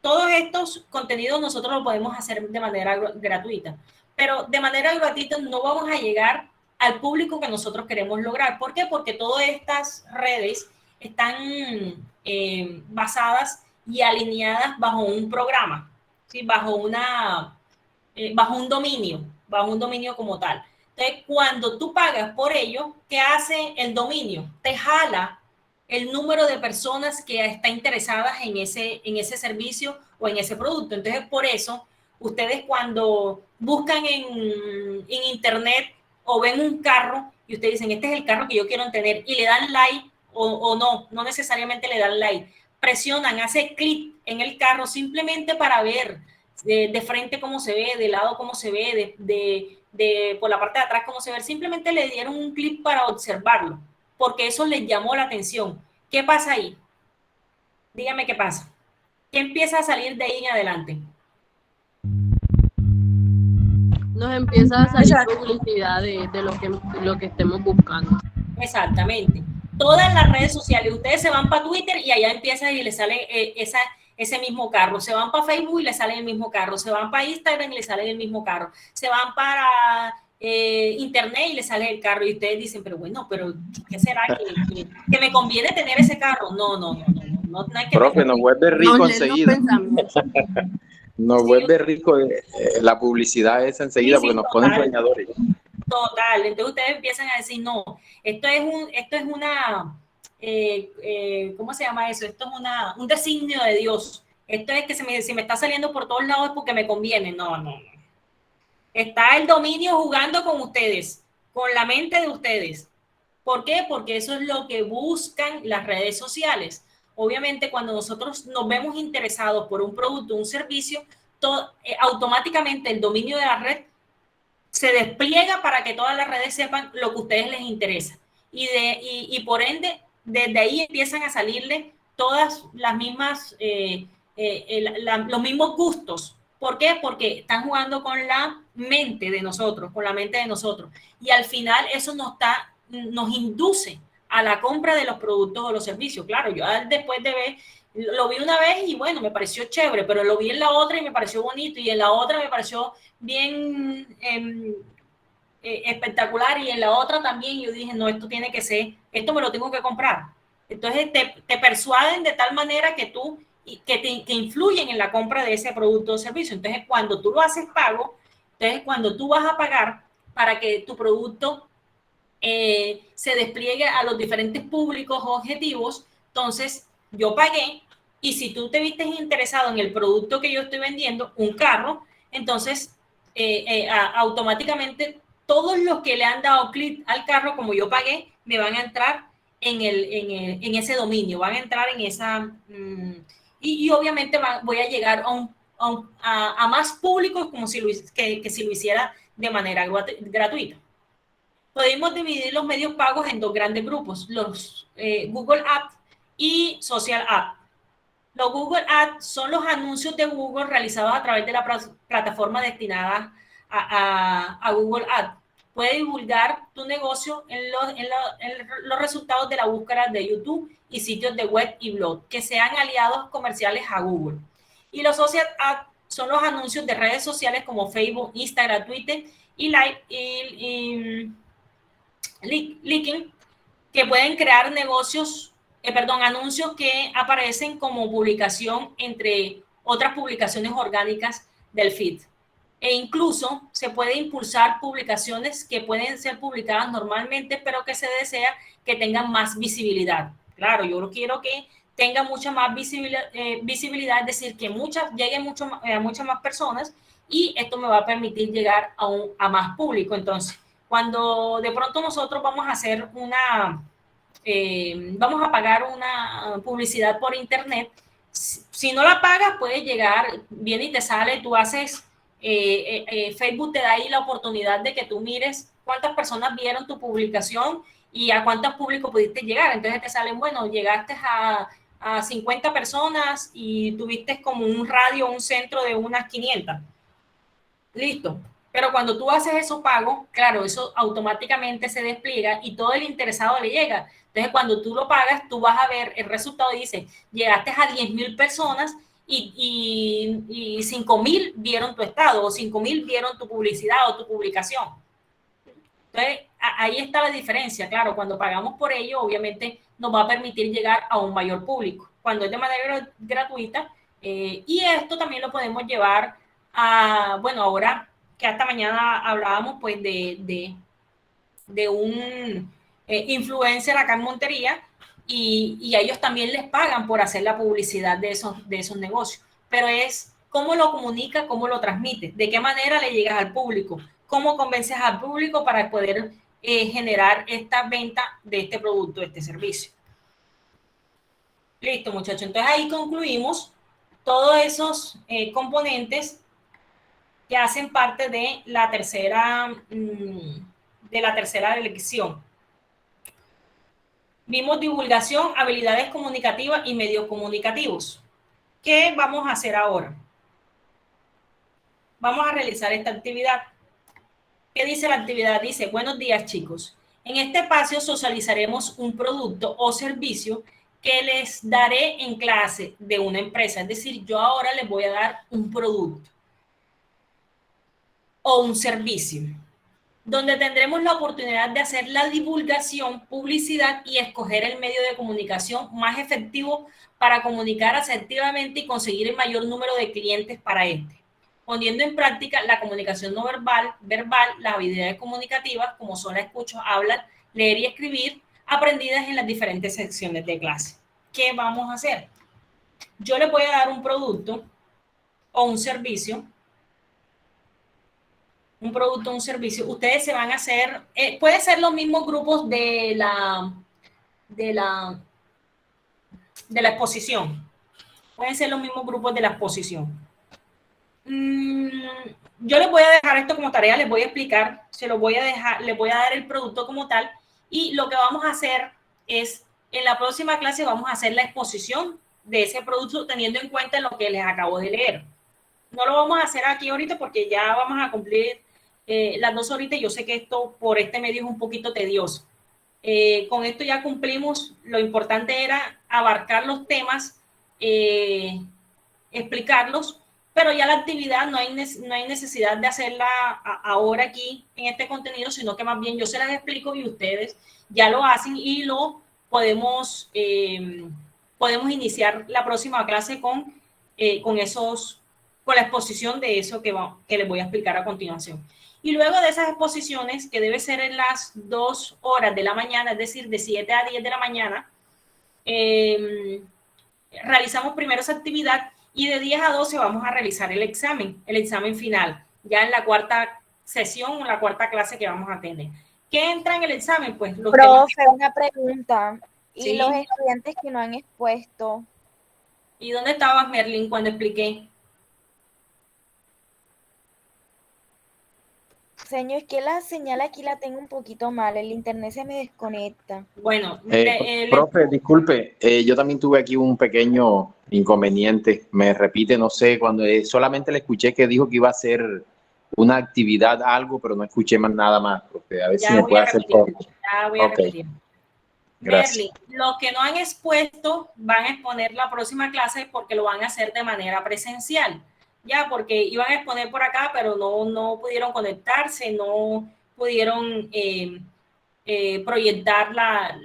Todos estos contenidos nosotros lo podemos hacer de manera gratuita, pero de manera gratuita no vamos a llegar al público que nosotros queremos lograr. ¿Por qué? Porque todas estas redes están basadas y alineadas bajo un programa, ¿sí? bajo un dominio como tal. Entonces, cuando tú pagas por ello, ¿qué hace el dominio? Te jala el número de personas que está interesadas en ese servicio o en ese producto. Entonces, por eso, ustedes cuando buscan en internet o ven un carro y ustedes dicen, este es el carro que yo quiero tener, y le dan like o no necesariamente le dan like, presionan, hace clic en el carro simplemente para ver de frente cómo se ve, de lado cómo se ve, por la parte de atrás cómo se ve, simplemente le dieron un clic para observarlo, porque eso les llamó la atención. ¿Qué pasa ahí? Dígame qué pasa. ¿Qué empieza a salir de ahí en adelante? Nos empieza a salir publicidad de lo que estemos buscando. Exactamente. Todas las redes sociales, ustedes se van para Twitter y allá empieza y le sale ese mismo carro. Se van para Facebook y le sale el mismo carro. Se van para Instagram y le sale el mismo carro. Se van para internet y le sale el carro. Y ustedes dicen, pero bueno, ¿qué será que me conviene tener ese carro? No hay que... Profe, nos vuelve rico enseguida. Nos vuelve rico la publicidad esa enseguida, porque nos ponen soñadores. Total, entonces ustedes empiezan a decir, no, esto es una, ¿cómo se llama eso? Esto es un designio de Dios. Esto es que si me está saliendo por todos lados es porque me conviene. No. Está el dominio jugando con ustedes, con la mente de ustedes. ¿Por qué? Porque eso es lo que buscan las redes sociales. Obviamente, cuando nosotros nos vemos interesados por un producto, un servicio, automáticamente el dominio de la red se despliega para que todas las redes sepan lo que a ustedes les interesa. Y por ende, desde ahí empiezan a salirle todas las mismas, los mismos gustos. ¿Por qué? Porque están jugando con la mente de nosotros, y al final eso nos induce a la compra de los productos o los servicios. Claro, yo después de ver, lo vi una vez y bueno, me pareció chévere, pero lo vi en la otra y me pareció bonito, y en la otra me pareció bien espectacular, y en la otra también. Yo dije, no, esto tiene que ser, esto me lo tengo que comprar. Entonces te persuaden de tal manera que que influyen en la compra de ese producto o servicio. Entonces, cuando tú lo haces pago, entonces cuando tú vas a pagar para que tu producto se despliegue a los diferentes públicos objetivos, entonces yo pagué, y si tú te viste interesado en el producto que yo estoy vendiendo, un carro, entonces automáticamente todos los que le han dado clic al carro, como yo pagué, me van a entrar en ese dominio, van a entrar en esa... y obviamente voy a llegar a más públicos como si si lo hiciera de manera gratuita. Podemos dividir los medios pagos en dos grandes grupos, los Google Ads y Social Ads. Los Google Ads son los anuncios de Google realizados a través de la plataforma destinada a Google Ads. Puede divulgar tu negocio en los resultados de la búsqueda de YouTube y sitios de web y blog que sean aliados comerciales a Google. Y los Social Ads son los anuncios de redes sociales como Facebook, Instagram, Twitter y LinkedIn, que pueden crear anuncios que aparecen como publicación entre otras publicaciones orgánicas del feed. E incluso se puede impulsar publicaciones que pueden ser publicadas normalmente, pero que se desea que tengan más visibilidad. Claro, yo quiero que tenga mucha más visibilidad, es decir, que lleguen a muchas más personas, y esto me va a permitir llegar a más público. Entonces, cuando de pronto nosotros vamos a hacer vamos a pagar una publicidad por internet, si no la pagas, puedes llegar, viene y te sale, tú haces, Facebook te da ahí la oportunidad de que tú mires cuántas personas vieron tu publicación y a cuántos públicos pudiste llegar. Entonces te salen, bueno, llegaste a 50 personas y tuviste como un radio, un centro de unas 500. Listo. Pero cuando tú haces esos pagos, claro, eso automáticamente se despliega y todo el interesado le llega. Entonces, cuando tú lo pagas, tú vas a ver el resultado y dice, llegaste a 10,000 personas y 5,000 vieron tu estado, o 5,000 vieron tu publicidad o tu publicación. Entonces, ahí está la diferencia. Claro, cuando pagamos por ello, obviamente nos va a permitir llegar a un mayor público. Cuando es de manera gratuita, y esto también lo podemos llevar a, bueno, ahora que hasta mañana hablábamos pues de un influencer acá en Montería, y a ellos también les pagan por hacer la publicidad de esos negocios, pero es cómo lo comunica, cómo lo transmite, de qué manera le llegas al público, cómo convences al público para poder generar esta venta de este producto, de este servicio. Listo, muchachos. Entonces ahí concluimos todos esos componentes que hacen parte de la tercera lección. Vimos divulgación, habilidades comunicativas y medios comunicativos. ¿Qué vamos a hacer ahora? Vamos a realizar esta actividad. ¿Qué dice la actividad? Dice, buenos días, chicos. En este espacio socializaremos un producto o servicio que les daré en clase de una empresa. Es decir, yo ahora les voy a dar un producto o un servicio, donde tendremos la oportunidad de hacer la divulgación, publicidad y escoger el medio de comunicación más efectivo para comunicar asertivamente y conseguir el mayor número de clientes para este, poniendo en práctica la comunicación no verbal, las habilidades comunicativas como son la escucha, hablar, leer y escribir, aprendidas en las diferentes secciones de clase. ¿Qué vamos a hacer? Yo les voy a dar un producto o un servicio, un servicio. Ustedes se van a hacer, puede ser los mismos grupos de la exposición. Pueden ser los mismos grupos de la exposición. Yo les voy a dejar esto como tarea, les voy a explicar, les voy a dar el producto como tal, y lo que vamos a hacer es En la próxima clase vamos a hacer la exposición de ese producto teniendo en cuenta lo que les acabo de leer. No lo vamos a hacer aquí ahorita porque ya vamos a cumplir las 2 horitas y yo sé que esto por este medio es un poquito tedioso. Con esto ya cumplimos, lo importante era abarcar los temas, explicarlos, pero ya la actividad no hay necesidad de hacerla ahora aquí en este contenido, sino que más bien yo se las explico y ustedes ya lo hacen y lo podemos iniciar la próxima clase con la exposición de eso que les voy a explicar a continuación. Y luego de esas exposiciones, que debe ser en las 2 horas de la mañana, es decir, de 7 a 10 de la mañana, realizamos primero esa actividad y de 10 a 12 vamos a realizar el examen final, ya en la 4ª sesión o la 4ª clase que vamos a tener. ¿Qué entra en el examen? Pues los Profe, una pregunta. ¿Y ¿Sí? los estudiantes que no han expuesto? ¿Y dónde estabas, Merlin, cuando expliqué? Señor, es que la señal aquí la tengo un poquito mal, el internet se me desconecta. Bueno, profe, disculpe, yo también tuve aquí un pequeño inconveniente. Me repite, no sé, cuando solamente le escuché que dijo que iba a hacer una actividad, algo, pero no escuché más nada más, profe. A ver si me puede hacer todo. Ya voy a repetir. Gracias. Merlin, los que no han expuesto van a exponer la próxima clase porque lo van a hacer de manera presencial. Ya, porque iban a exponer por acá, pero no pudieron conectarse, no pudieron proyectar la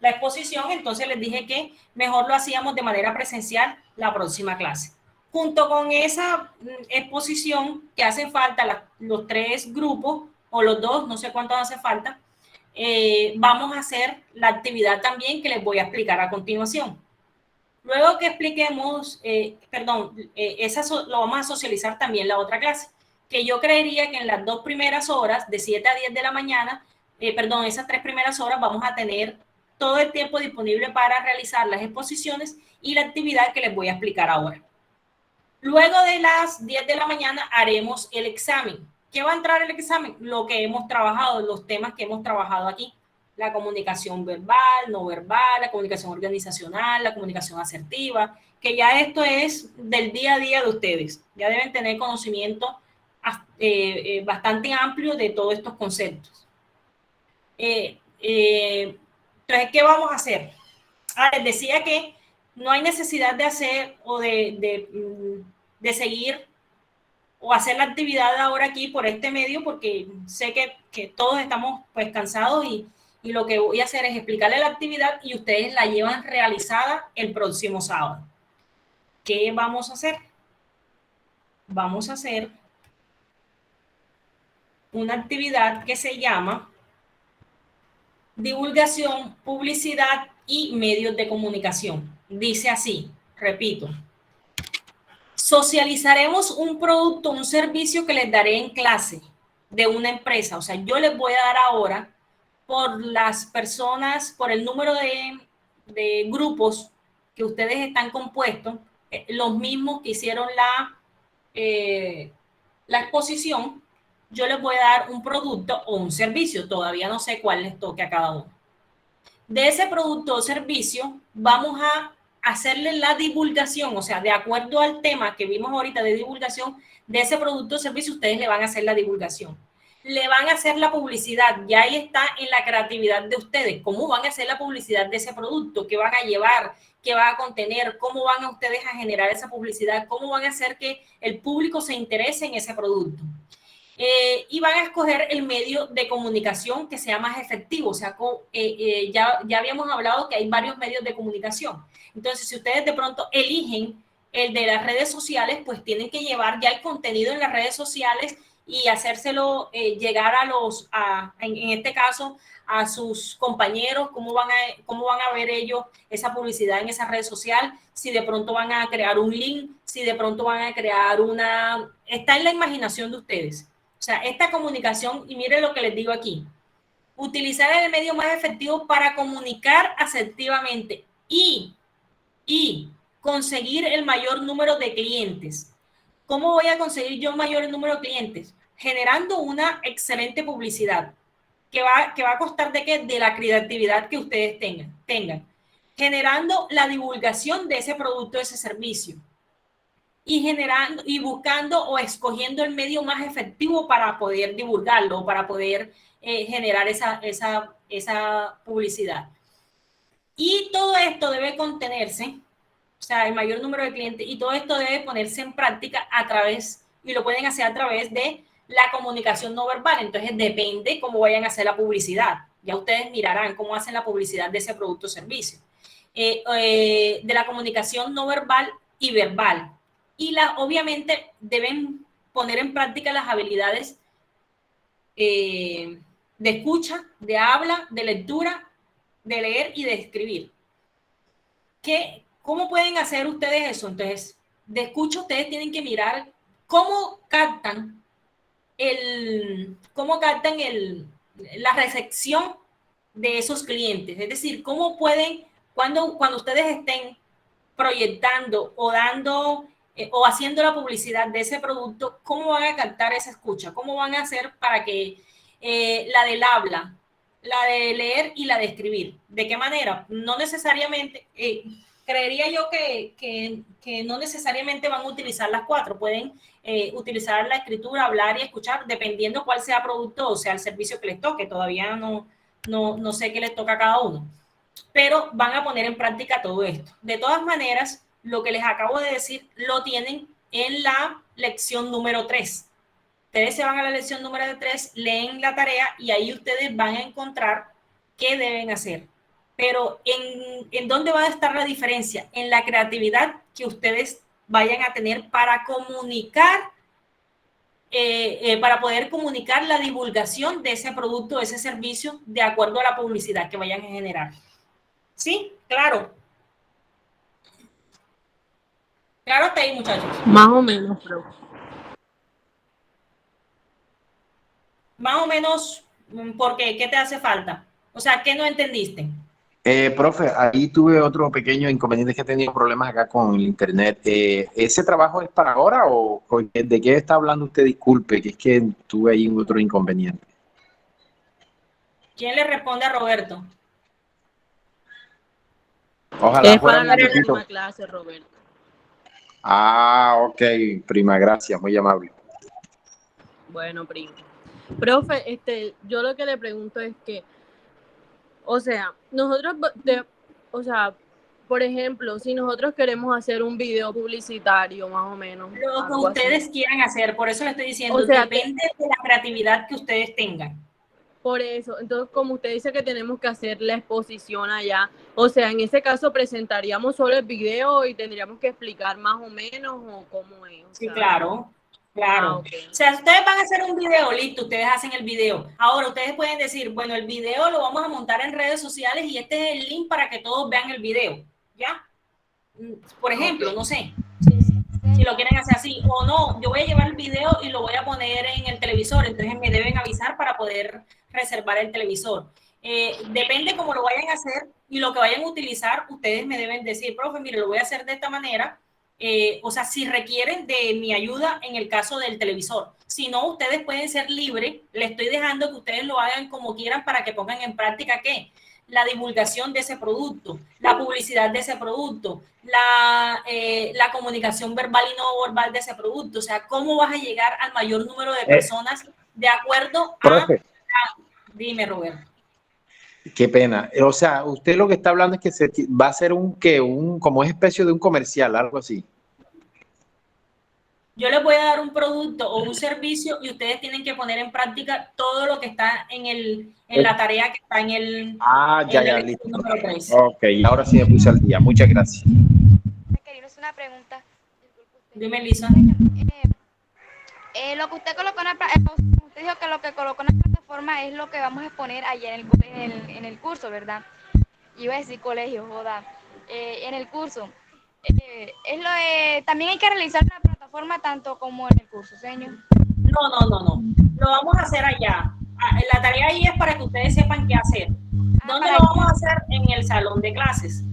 exposición, entonces les dije que mejor lo hacíamos de manera presencial la próxima clase. Junto con esa exposición que hacen falta los 3 grupos, o los 2, no sé cuántos hace falta, vamos a hacer la actividad también que les voy a explicar a continuación. Luego que expliquemos, lo vamos a socializar también la otra clase, que yo creería que en las 2 primeras horas, de 7 a 10 de la mañana, esas 3 primeras horas vamos a tener todo el tiempo disponible para realizar las exposiciones y la actividad que les voy a explicar ahora. Luego de las 10 de la mañana haremos el examen. ¿Qué va a entrar en el examen? Lo que hemos trabajado, los temas que hemos trabajado aquí. La comunicación verbal, no verbal, la comunicación organizacional, la comunicación asertiva, que ya esto es del día a día de ustedes. Ya deben tener conocimiento bastante amplio de todos estos conceptos. Entonces, ¿qué vamos a hacer? Les decía que no hay necesidad de hacer o de seguir o hacer la actividad ahora aquí por este medio, porque sé que todos estamos pues cansados y lo que voy a hacer es explicarles la actividad y ustedes la llevan realizada el próximo sábado. ¿Qué vamos a hacer? Vamos a hacer una actividad que se llama divulgación, publicidad y medios de comunicación. Dice así, repito. Socializaremos un producto, un servicio que les daré en clase de una empresa. O sea, yo les voy a dar ahora por las personas, por el número de grupos que ustedes están compuestos, los mismos que hicieron la exposición, yo les voy a dar un producto o un servicio, todavía no sé cuál les toque a cada uno. De ese producto o servicio vamos a hacerle la divulgación, o sea, de acuerdo al tema que vimos ahorita de divulgación, de ese producto o servicio ustedes le van a hacer la divulgación. Le van a hacer la publicidad, ya ahí está en la creatividad de ustedes, cómo van a hacer la publicidad de ese producto, qué van a llevar, qué va a contener, cómo van a ustedes a generar esa publicidad, cómo van a hacer que el público se interese en ese producto. Y van a escoger el medio de comunicación que sea más efectivo, o sea, ya habíamos hablado que hay varios medios de comunicación. Entonces, si ustedes de pronto eligen el de las redes sociales, pues tienen que llevar ya el contenido en las redes sociales y hacérselo llegar en este caso, a sus compañeros, cómo van a ver ellos esa publicidad en esa red social, si de pronto van a crear un link, si de pronto van a crear está en la imaginación de ustedes. O sea, esta comunicación, y miren lo que les digo aquí, utilizar el medio más efectivo para comunicar asertivamente y conseguir el mayor número de clientes. ¿Cómo voy a conseguir yo un mayor número de clientes? Generando una excelente publicidad. que va a costar de qué? De la creatividad que ustedes tengan, generando la divulgación de ese producto, de ese servicio, y generando y buscando o escogiendo el medio más efectivo para poder divulgarlo, para poder generar esa publicidad. Y todo esto debe contenerse, o sea, el mayor número de clientes, y todo esto debe ponerse en práctica y lo pueden hacer a través de la comunicación no verbal. Entonces depende cómo vayan a hacer la publicidad. Ya ustedes mirarán cómo hacen la publicidad de ese producto o servicio. De la comunicación no verbal y verbal. Y obviamente deben poner en práctica las habilidades de escucha, de habla, de lectura, de leer y de escribir. ¿Cómo pueden hacer ustedes eso? Entonces, de escucha ustedes tienen que mirar cómo captan la recepción de esos clientes. Es decir, cómo pueden, cuando ustedes estén proyectando o dando o haciendo la publicidad de ese producto, cómo van a captar esa escucha, cómo van a hacer para que la del habla, la de leer y la de escribir. ¿De qué manera? No necesariamente, creería yo que no necesariamente van a utilizar las cuatro, pueden utilizar la escritura, hablar y escuchar, dependiendo cuál sea el producto o sea el servicio que les toque. Todavía no sé qué les toca a cada uno, pero van a poner en práctica todo esto. De todas maneras, lo que les acabo de decir lo tienen en la lección número 3. Ustedes se van a la lección número 3, leen la tarea y ahí ustedes van a encontrar qué deben hacer. Pero ¿en dónde va a estar la diferencia? En la creatividad que ustedes vayan a tener para comunicar, para poder comunicar la divulgación de ese producto, de ese servicio, de acuerdo a la publicidad que vayan a generar. ¿Sí? Claro. Claro, está ahí, muchachos. Más o menos, pero... Más o menos, ¿por qué? ¿Qué te hace falta? O sea, ¿qué no entendiste? Profe, ahí tuve otro pequeño inconveniente, que he tenido problemas acá con el internet. ¿Ese trabajo es para ahora o de qué está hablando usted? Disculpe, que es que tuve ahí otro inconveniente. ¿Quién le responde a Roberto? Ojalá es fuera para la mi próxima clase, Roberto. Ah, ok, prima, gracias, muy amable. Bueno, primo. Profe, yo lo que le pregunto es que, o sea, nosotros, por ejemplo, si nosotros queremos hacer un video publicitario, más o menos. Lo que ustedes quieran hacer, por eso le estoy diciendo, o sea, depende de la creatividad que ustedes tengan. Por eso, entonces, como usted dice que tenemos que hacer la exposición allá, o sea, en ese caso presentaríamos solo el video y tendríamos que explicar más o menos o cómo es. O sea, sí, claro. Claro. Okay. O sea, ustedes van a hacer un video, listo, ustedes hacen el video. Ahora, ustedes pueden decir, bueno, el video lo vamos a montar en redes sociales y este es el link para que todos vean el video, ¿ya? Por ejemplo, no sé, si lo quieren hacer así, o no, yo voy a llevar el video y lo voy a poner en el televisor, entonces me deben avisar para poder reservar el televisor. Depende cómo lo vayan a hacer y lo que vayan a utilizar, ustedes me deben decir, profe, mire, lo voy a hacer de esta manera. O sea, si requieren de mi ayuda en el caso del televisor. Si no, ustedes pueden ser libres. Les estoy dejando que ustedes lo hagan como quieran para que pongan en práctica ¿qué? La divulgación de ese producto, la publicidad de ese producto, la comunicación verbal y no verbal de ese producto. O sea, cómo vas a llegar al mayor número de personas de acuerdo profe. Dime, Roberto. Qué pena. O sea, usted lo que está hablando es que va a ser como es especie de un comercial, algo así. Yo les voy a dar un producto o un servicio y ustedes tienen que poner en práctica todo lo que está en la tarea que está en el... ya, listo. Ok, ahora sí me puse al día. Muchas gracias. Querido, es una pregunta. Dime, Lisa. Lo que usted colocó usted dijo que lo que colocó en la plataforma es lo que vamos a exponer allá en el curso, ¿verdad? Iba a decir colegio, joda. En el curso. También hay que realizar la plataforma tanto como en el curso, señor. No. Lo vamos a hacer allá. La tarea ahí es para que ustedes sepan qué hacer. ¿Dónde lo vamos a hacer? En el salón de clases.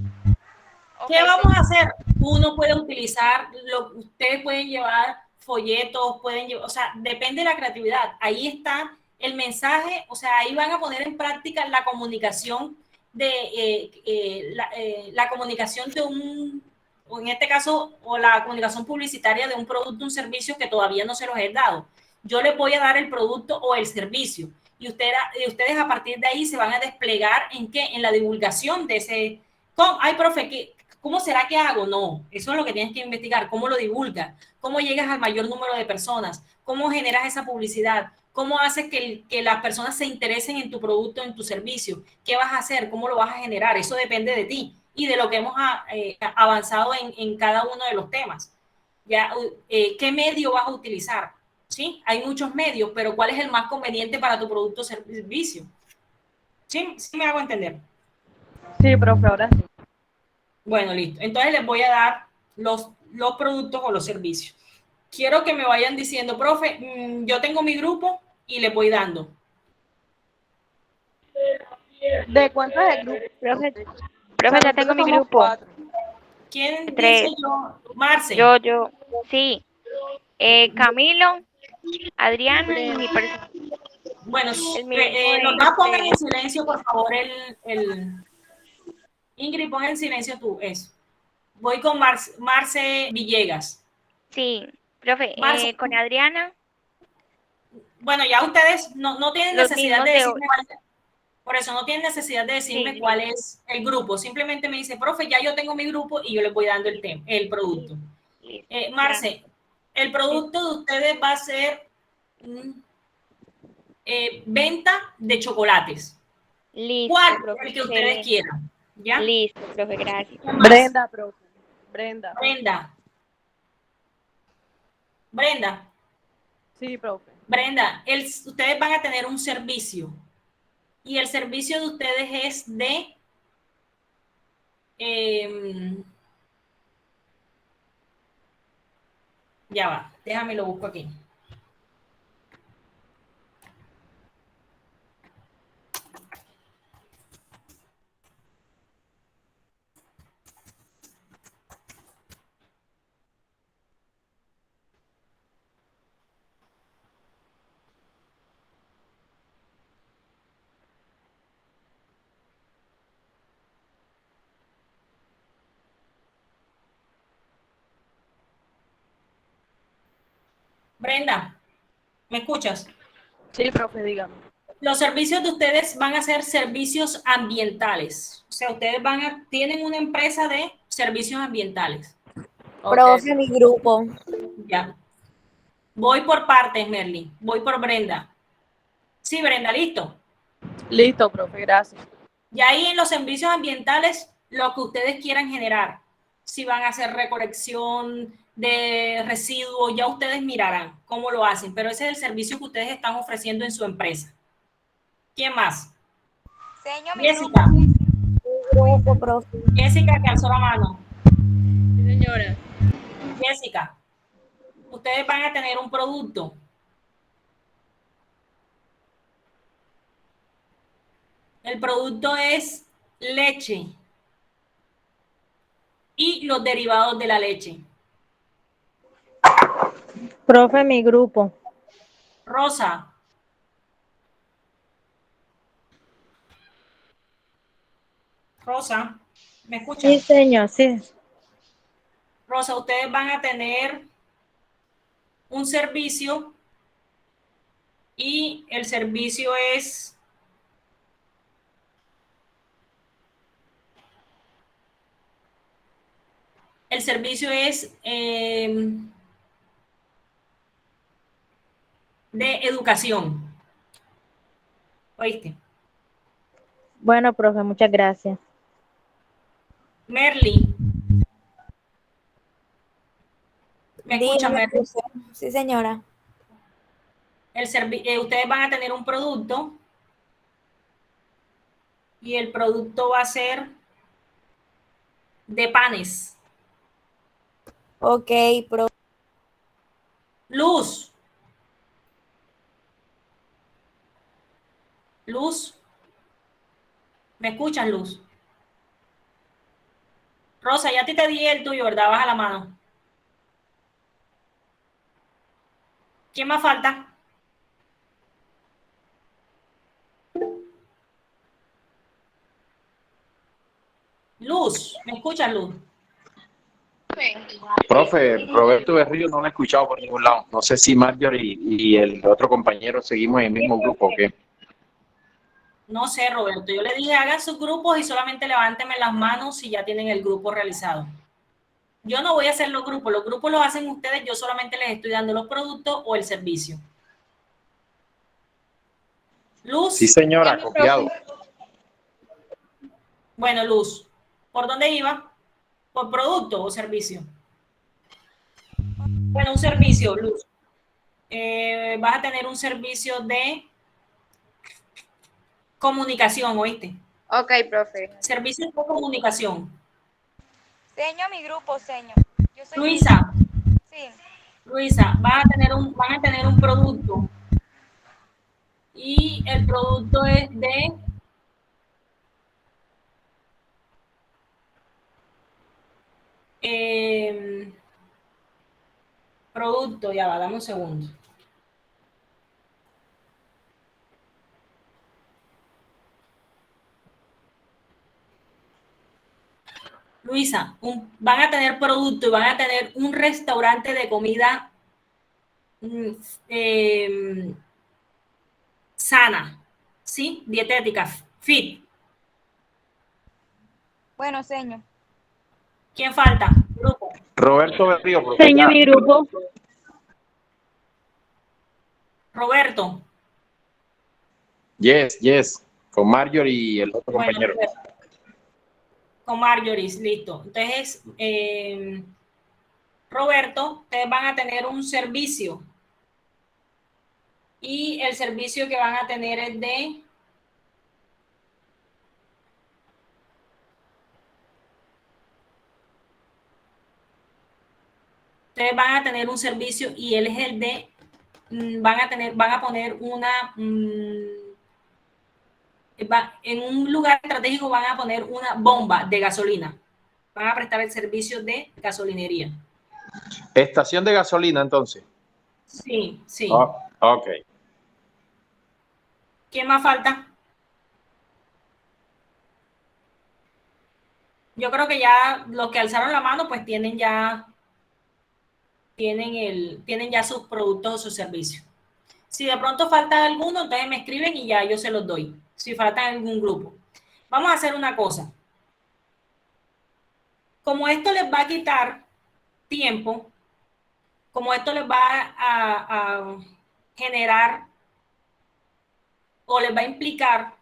¿Qué vamos a hacer? Uno puede utilizar, ustedes pueden llevar folletos, pueden llevar, o sea, depende de la creatividad. Ahí está el mensaje, o sea, ahí van a poner en práctica la comunicación la comunicación de o en este caso, o la comunicación publicitaria de un producto, un servicio que todavía no se los he dado. Yo les voy a dar el producto o el servicio y ustedes a partir de ahí se van a desplegar ¿en qué? En la divulgación de ese. Ay, profe, ¿cómo será que hago? No, eso es lo que tienes que investigar. ¿Cómo lo divulgas? ¿Cómo llegas al mayor número de personas? ¿Cómo generas esa publicidad? ¿Cómo haces que las personas se interesen en tu producto, en tu servicio? ¿Qué vas a hacer? ¿Cómo lo vas a generar? Eso depende de ti y de lo que hemos avanzado en cada uno de los temas. Ya, ¿qué medio vas a utilizar? ¿Sí? Hay muchos medios, pero ¿cuál es el más conveniente para tu producto o servicio? ¿Sí? ¿Sí me hago entender? Sí, profe, ahora sí. Bueno, listo. Entonces les voy a dar los productos o los servicios. Quiero que me vayan diciendo, profe, yo tengo mi grupo y le voy dando. ¿De cuánto es el grupo? Profe, ya tengo mi grupo. 4. ¿Quién 3. dice yo? Marce. Yo. Sí. Camilo, Adriana y mi persona. Bueno, los dos pongan en silencio, por favor, Ingrid, pon en silencio tú, eso. Voy con Marce Villegas. Sí, profe, Marce, con Adriana. Bueno, ya ustedes no tienen necesidad de decirme por eso no tienen necesidad de decirme cuál es el grupo. Simplemente me dice, profe, ya yo tengo mi grupo y yo les voy dando el producto. Marce, el producto de ustedes va a ser venta de chocolates. Listo, ¿Cuál? profe, El que ustedes quieran. ¿Ya? Listo, profe, gracias. Brenda, profe. Brenda. Sí, profe. Brenda, ustedes van a tener un servicio y el servicio de ustedes es de ya va, déjame lo busco aquí. Brenda, ¿me escuchas? Sí, profe, dígame. Los servicios de ustedes van a ser servicios ambientales. O sea, ustedes tienen una empresa de servicios ambientales. Profe, mi grupo. Ya. Voy por partes, Merly. Voy por Brenda. Sí, Brenda, ¿listo? Listo, profe, gracias. Y ahí en los servicios ambientales, lo que ustedes quieran generar. Si van a hacer recolección de residuos, ya ustedes mirarán cómo lo hacen, pero ese es el servicio que ustedes están ofreciendo en su empresa. ¿Quién más? Señor, Jessica. Grupo, profe. Jessica, que alzó la mano. Sí, señora. Jessica, ustedes van a tener un producto. El producto es leche y los derivados de la leche. Profe, mi grupo. Rosa. Rosa, ¿me escuchan? Sí, señor, sí. Rosa, ustedes van a tener un servicio y el servicio es de educación. ¿Oíste? Bueno, profe, muchas gracias. Merly. ¿Me escuchan, Merly? Sí, señora. Ustedes van a tener un producto y el producto va a ser de panes. Ok, profe. Luz. Luz. ¿Me escuchas, Luz? Rosa, ya a ti te di el tuyo, ¿verdad? Baja la mano. ¿Quién más falta? Luz, ¿me escuchas, Luz? Profe, Roberto Berrío no lo he escuchado por ningún lado. No sé si Marjorie y el otro compañero seguimos en el mismo grupo o qué. No sé, Roberto. Yo le dije, hagan sus grupos y solamente levánteme las manos si ya tienen el grupo realizado. Yo no voy a hacer los grupos los hacen ustedes, yo solamente les estoy dando los productos o el servicio. Luz. Sí, señora, copiado. Bueno, Luz, ¿por dónde iba? ¿Por producto o servicio? Bueno, un servicio, Luz. Vas a tener un servicio de comunicación, ¿oíste? Ok, profe. Servicio de comunicación. Seño mi grupo, seño. Yo soy Luisa. Sí. Luisa, van a tener un producto. Y el producto es de producto, ya va, dame un segundo. Luisa, van a tener producto y van a tener un restaurante de comida sana, ¿sí? Dietética, fit. Bueno, señor. ¿Quién falta? Grupo. Roberto Berrío, profe. Señor, mi grupo. Roberto. Yes. Con Marjorie y el otro compañero. Roberto. Con Marjorie, listo. Entonces, Roberto, ustedes van a tener un servicio. Y el servicio que van a tener es de ustedes van a tener un servicio y él es el de van a poner una en un lugar estratégico van a poner una bomba de gasolina. Van a prestar el servicio de gasolinería. Estación de gasolina, entonces. Sí. Oh, ok. ¿Quién más falta? Yo creo que ya los que alzaron la mano, pues tienen ya sus productos o sus servicios. Si de pronto falta alguno, entonces me escriben y ya yo se los doy. Si falta algún grupo. Vamos a hacer una cosa. Como esto les va a quitar tiempo, como esto les va a generar o les va a implicar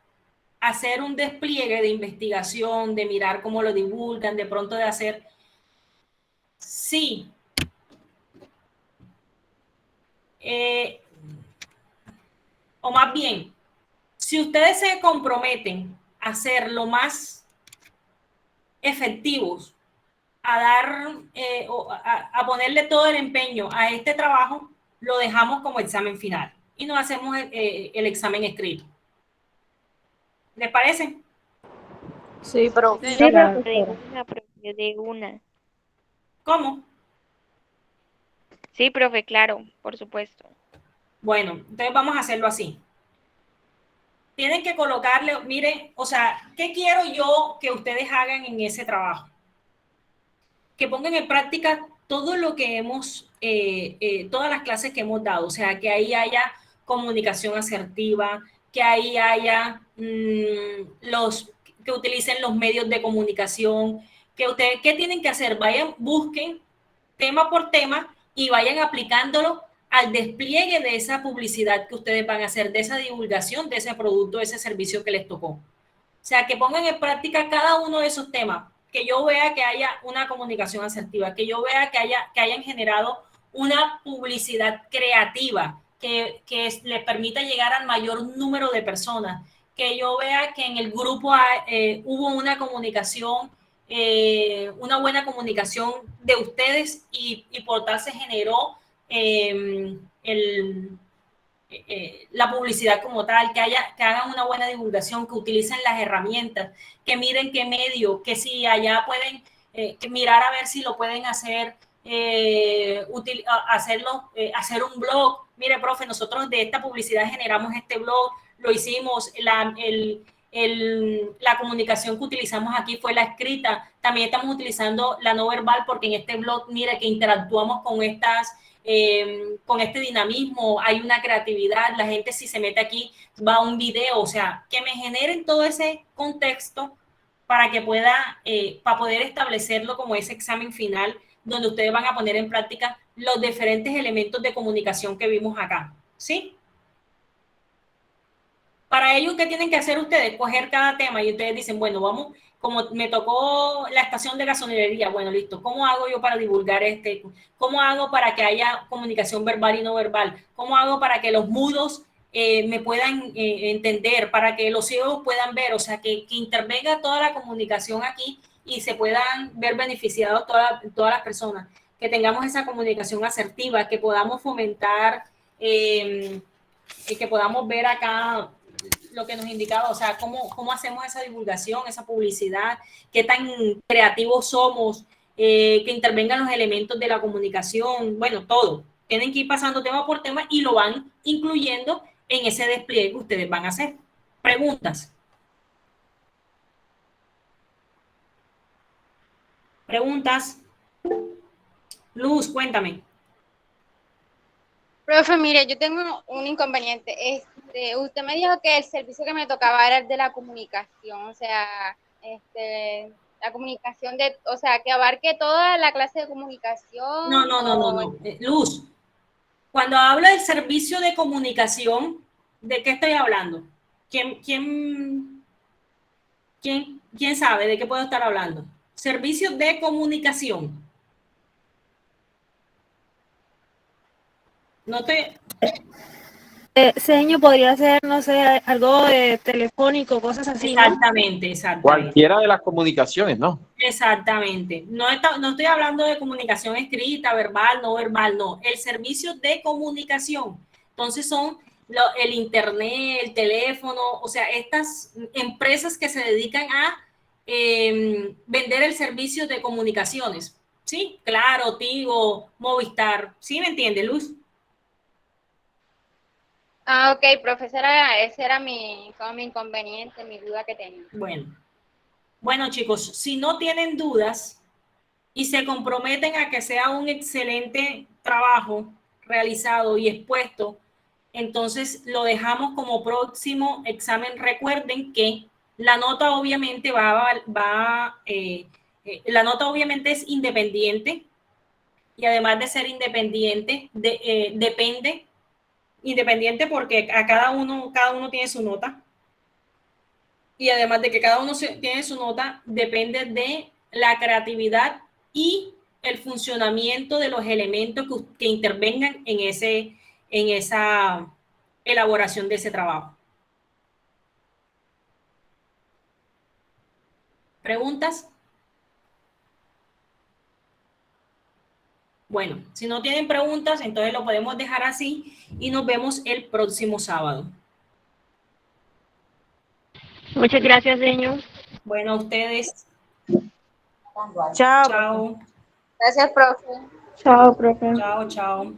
hacer un despliegue de investigación, de mirar cómo lo divulgan, de pronto de hacer... Sí. O más bien, si ustedes se comprometen a ser lo más efectivos, a dar, a ponerle todo el empeño a este trabajo, lo dejamos como examen final y no hacemos el examen escrito. ¿Les parece? Sí, profe. Sí, profe, de una. ¿Cómo? Sí, profe, claro, por supuesto. Bueno, entonces vamos a hacerlo así. Tienen que colocarle, miren, o sea, ¿qué quiero yo que ustedes hagan en ese trabajo? Que pongan en práctica todo lo que hemos, todas las clases que hemos dado, o sea, que ahí haya comunicación asertiva, que ahí haya que utilicen los medios de comunicación, que ustedes, ¿qué tienen que hacer? Vayan, busquen tema por tema y vayan aplicándolo al despliegue de esa publicidad que ustedes van a hacer, de esa divulgación, de ese producto, de ese servicio que les tocó. O sea, que pongan en práctica cada uno de esos temas, que yo vea que haya una comunicación asertiva, que yo vea que hayan generado una publicidad creativa, que les permita llegar al mayor número de personas, que yo vea que en el grupo hubo una comunicación, una buena comunicación de ustedes y por tal se generó la publicidad como tal, que hagan una buena divulgación, que utilicen las herramientas, que miren qué medio, que si allá pueden mirar a ver si lo pueden hacer, hacer un blog. Mire, profe, nosotros de esta publicidad generamos este blog, lo hicimos, la comunicación que utilizamos aquí fue la escrita. También estamos utilizando la no verbal porque en este blog, mira, que interactuamos con con este dinamismo, hay una creatividad, la gente si se mete aquí va a un video, o sea, que me generen todo ese contexto para que para poder establecerlo como ese examen final donde ustedes van a poner en práctica los diferentes elementos de comunicación que vimos acá, ¿sí? Para ello, ¿qué tienen que hacer ustedes? Coger cada tema y ustedes dicen, bueno, vamos, como me tocó la estación de gasolinería, bueno, listo, ¿cómo hago yo para divulgar ¿Cómo hago para que haya comunicación verbal y no verbal? ¿Cómo hago para que los mudos me puedan entender, para que los ciegos puedan ver? O sea, que intervenga toda la comunicación aquí y se puedan ver beneficiados todas las personas, que tengamos esa comunicación asertiva, que podamos fomentar, que podamos ver acá lo que nos indicaba, o sea, cómo hacemos esa divulgación, esa publicidad, qué tan creativos somos, que intervengan los elementos de la comunicación, bueno, todo. Tienen que ir pasando tema por tema y lo van incluyendo en ese despliegue que ustedes van a hacer. Preguntas. Preguntas. Luz, cuéntame. Profe, mire, yo tengo un inconveniente. Usted me dijo que el servicio que me tocaba era el de la comunicación, o sea, la comunicación o sea, que abarque toda la clase de comunicación. No. Luz, cuando hablo del servicio de comunicación, ¿de qué estoy hablando? ¿Quién sabe de qué puedo estar hablando? Servicio de comunicación. No te... Señor, podría ser, no sé, algo de telefónico, cosas así, ¿no? Exactamente. Cualquiera de las comunicaciones, ¿no? Exactamente. No estoy hablando de comunicación escrita, verbal, no. El servicio de comunicación. Entonces son el internet, el teléfono, o sea, estas empresas que se dedican a vender el servicio de comunicaciones. ¿Sí? Claro, Tigo, Movistar. ¿Sí me entiende, Luz? Ah, ok, profesora, ese era mi inconveniente, mi duda que tenía. Bueno, chicos, si no tienen dudas y se comprometen a que sea un excelente trabajo realizado y expuesto, entonces lo dejamos como próximo examen. Recuerden que la nota obviamente la nota obviamente es independiente y además de ser independiente, depende. Independiente porque a cada uno tiene su nota. Y además de que cada uno tiene su nota, depende de la creatividad y el funcionamiento de los elementos que intervengan en esa elaboración de ese trabajo. ¿Preguntas? Bueno, si no tienen preguntas, entonces lo podemos dejar así y nos vemos el próximo sábado. Muchas gracias, señor. Bueno, a ustedes. Chao. Chao. Gracias, profe. Chao, profe. Chao.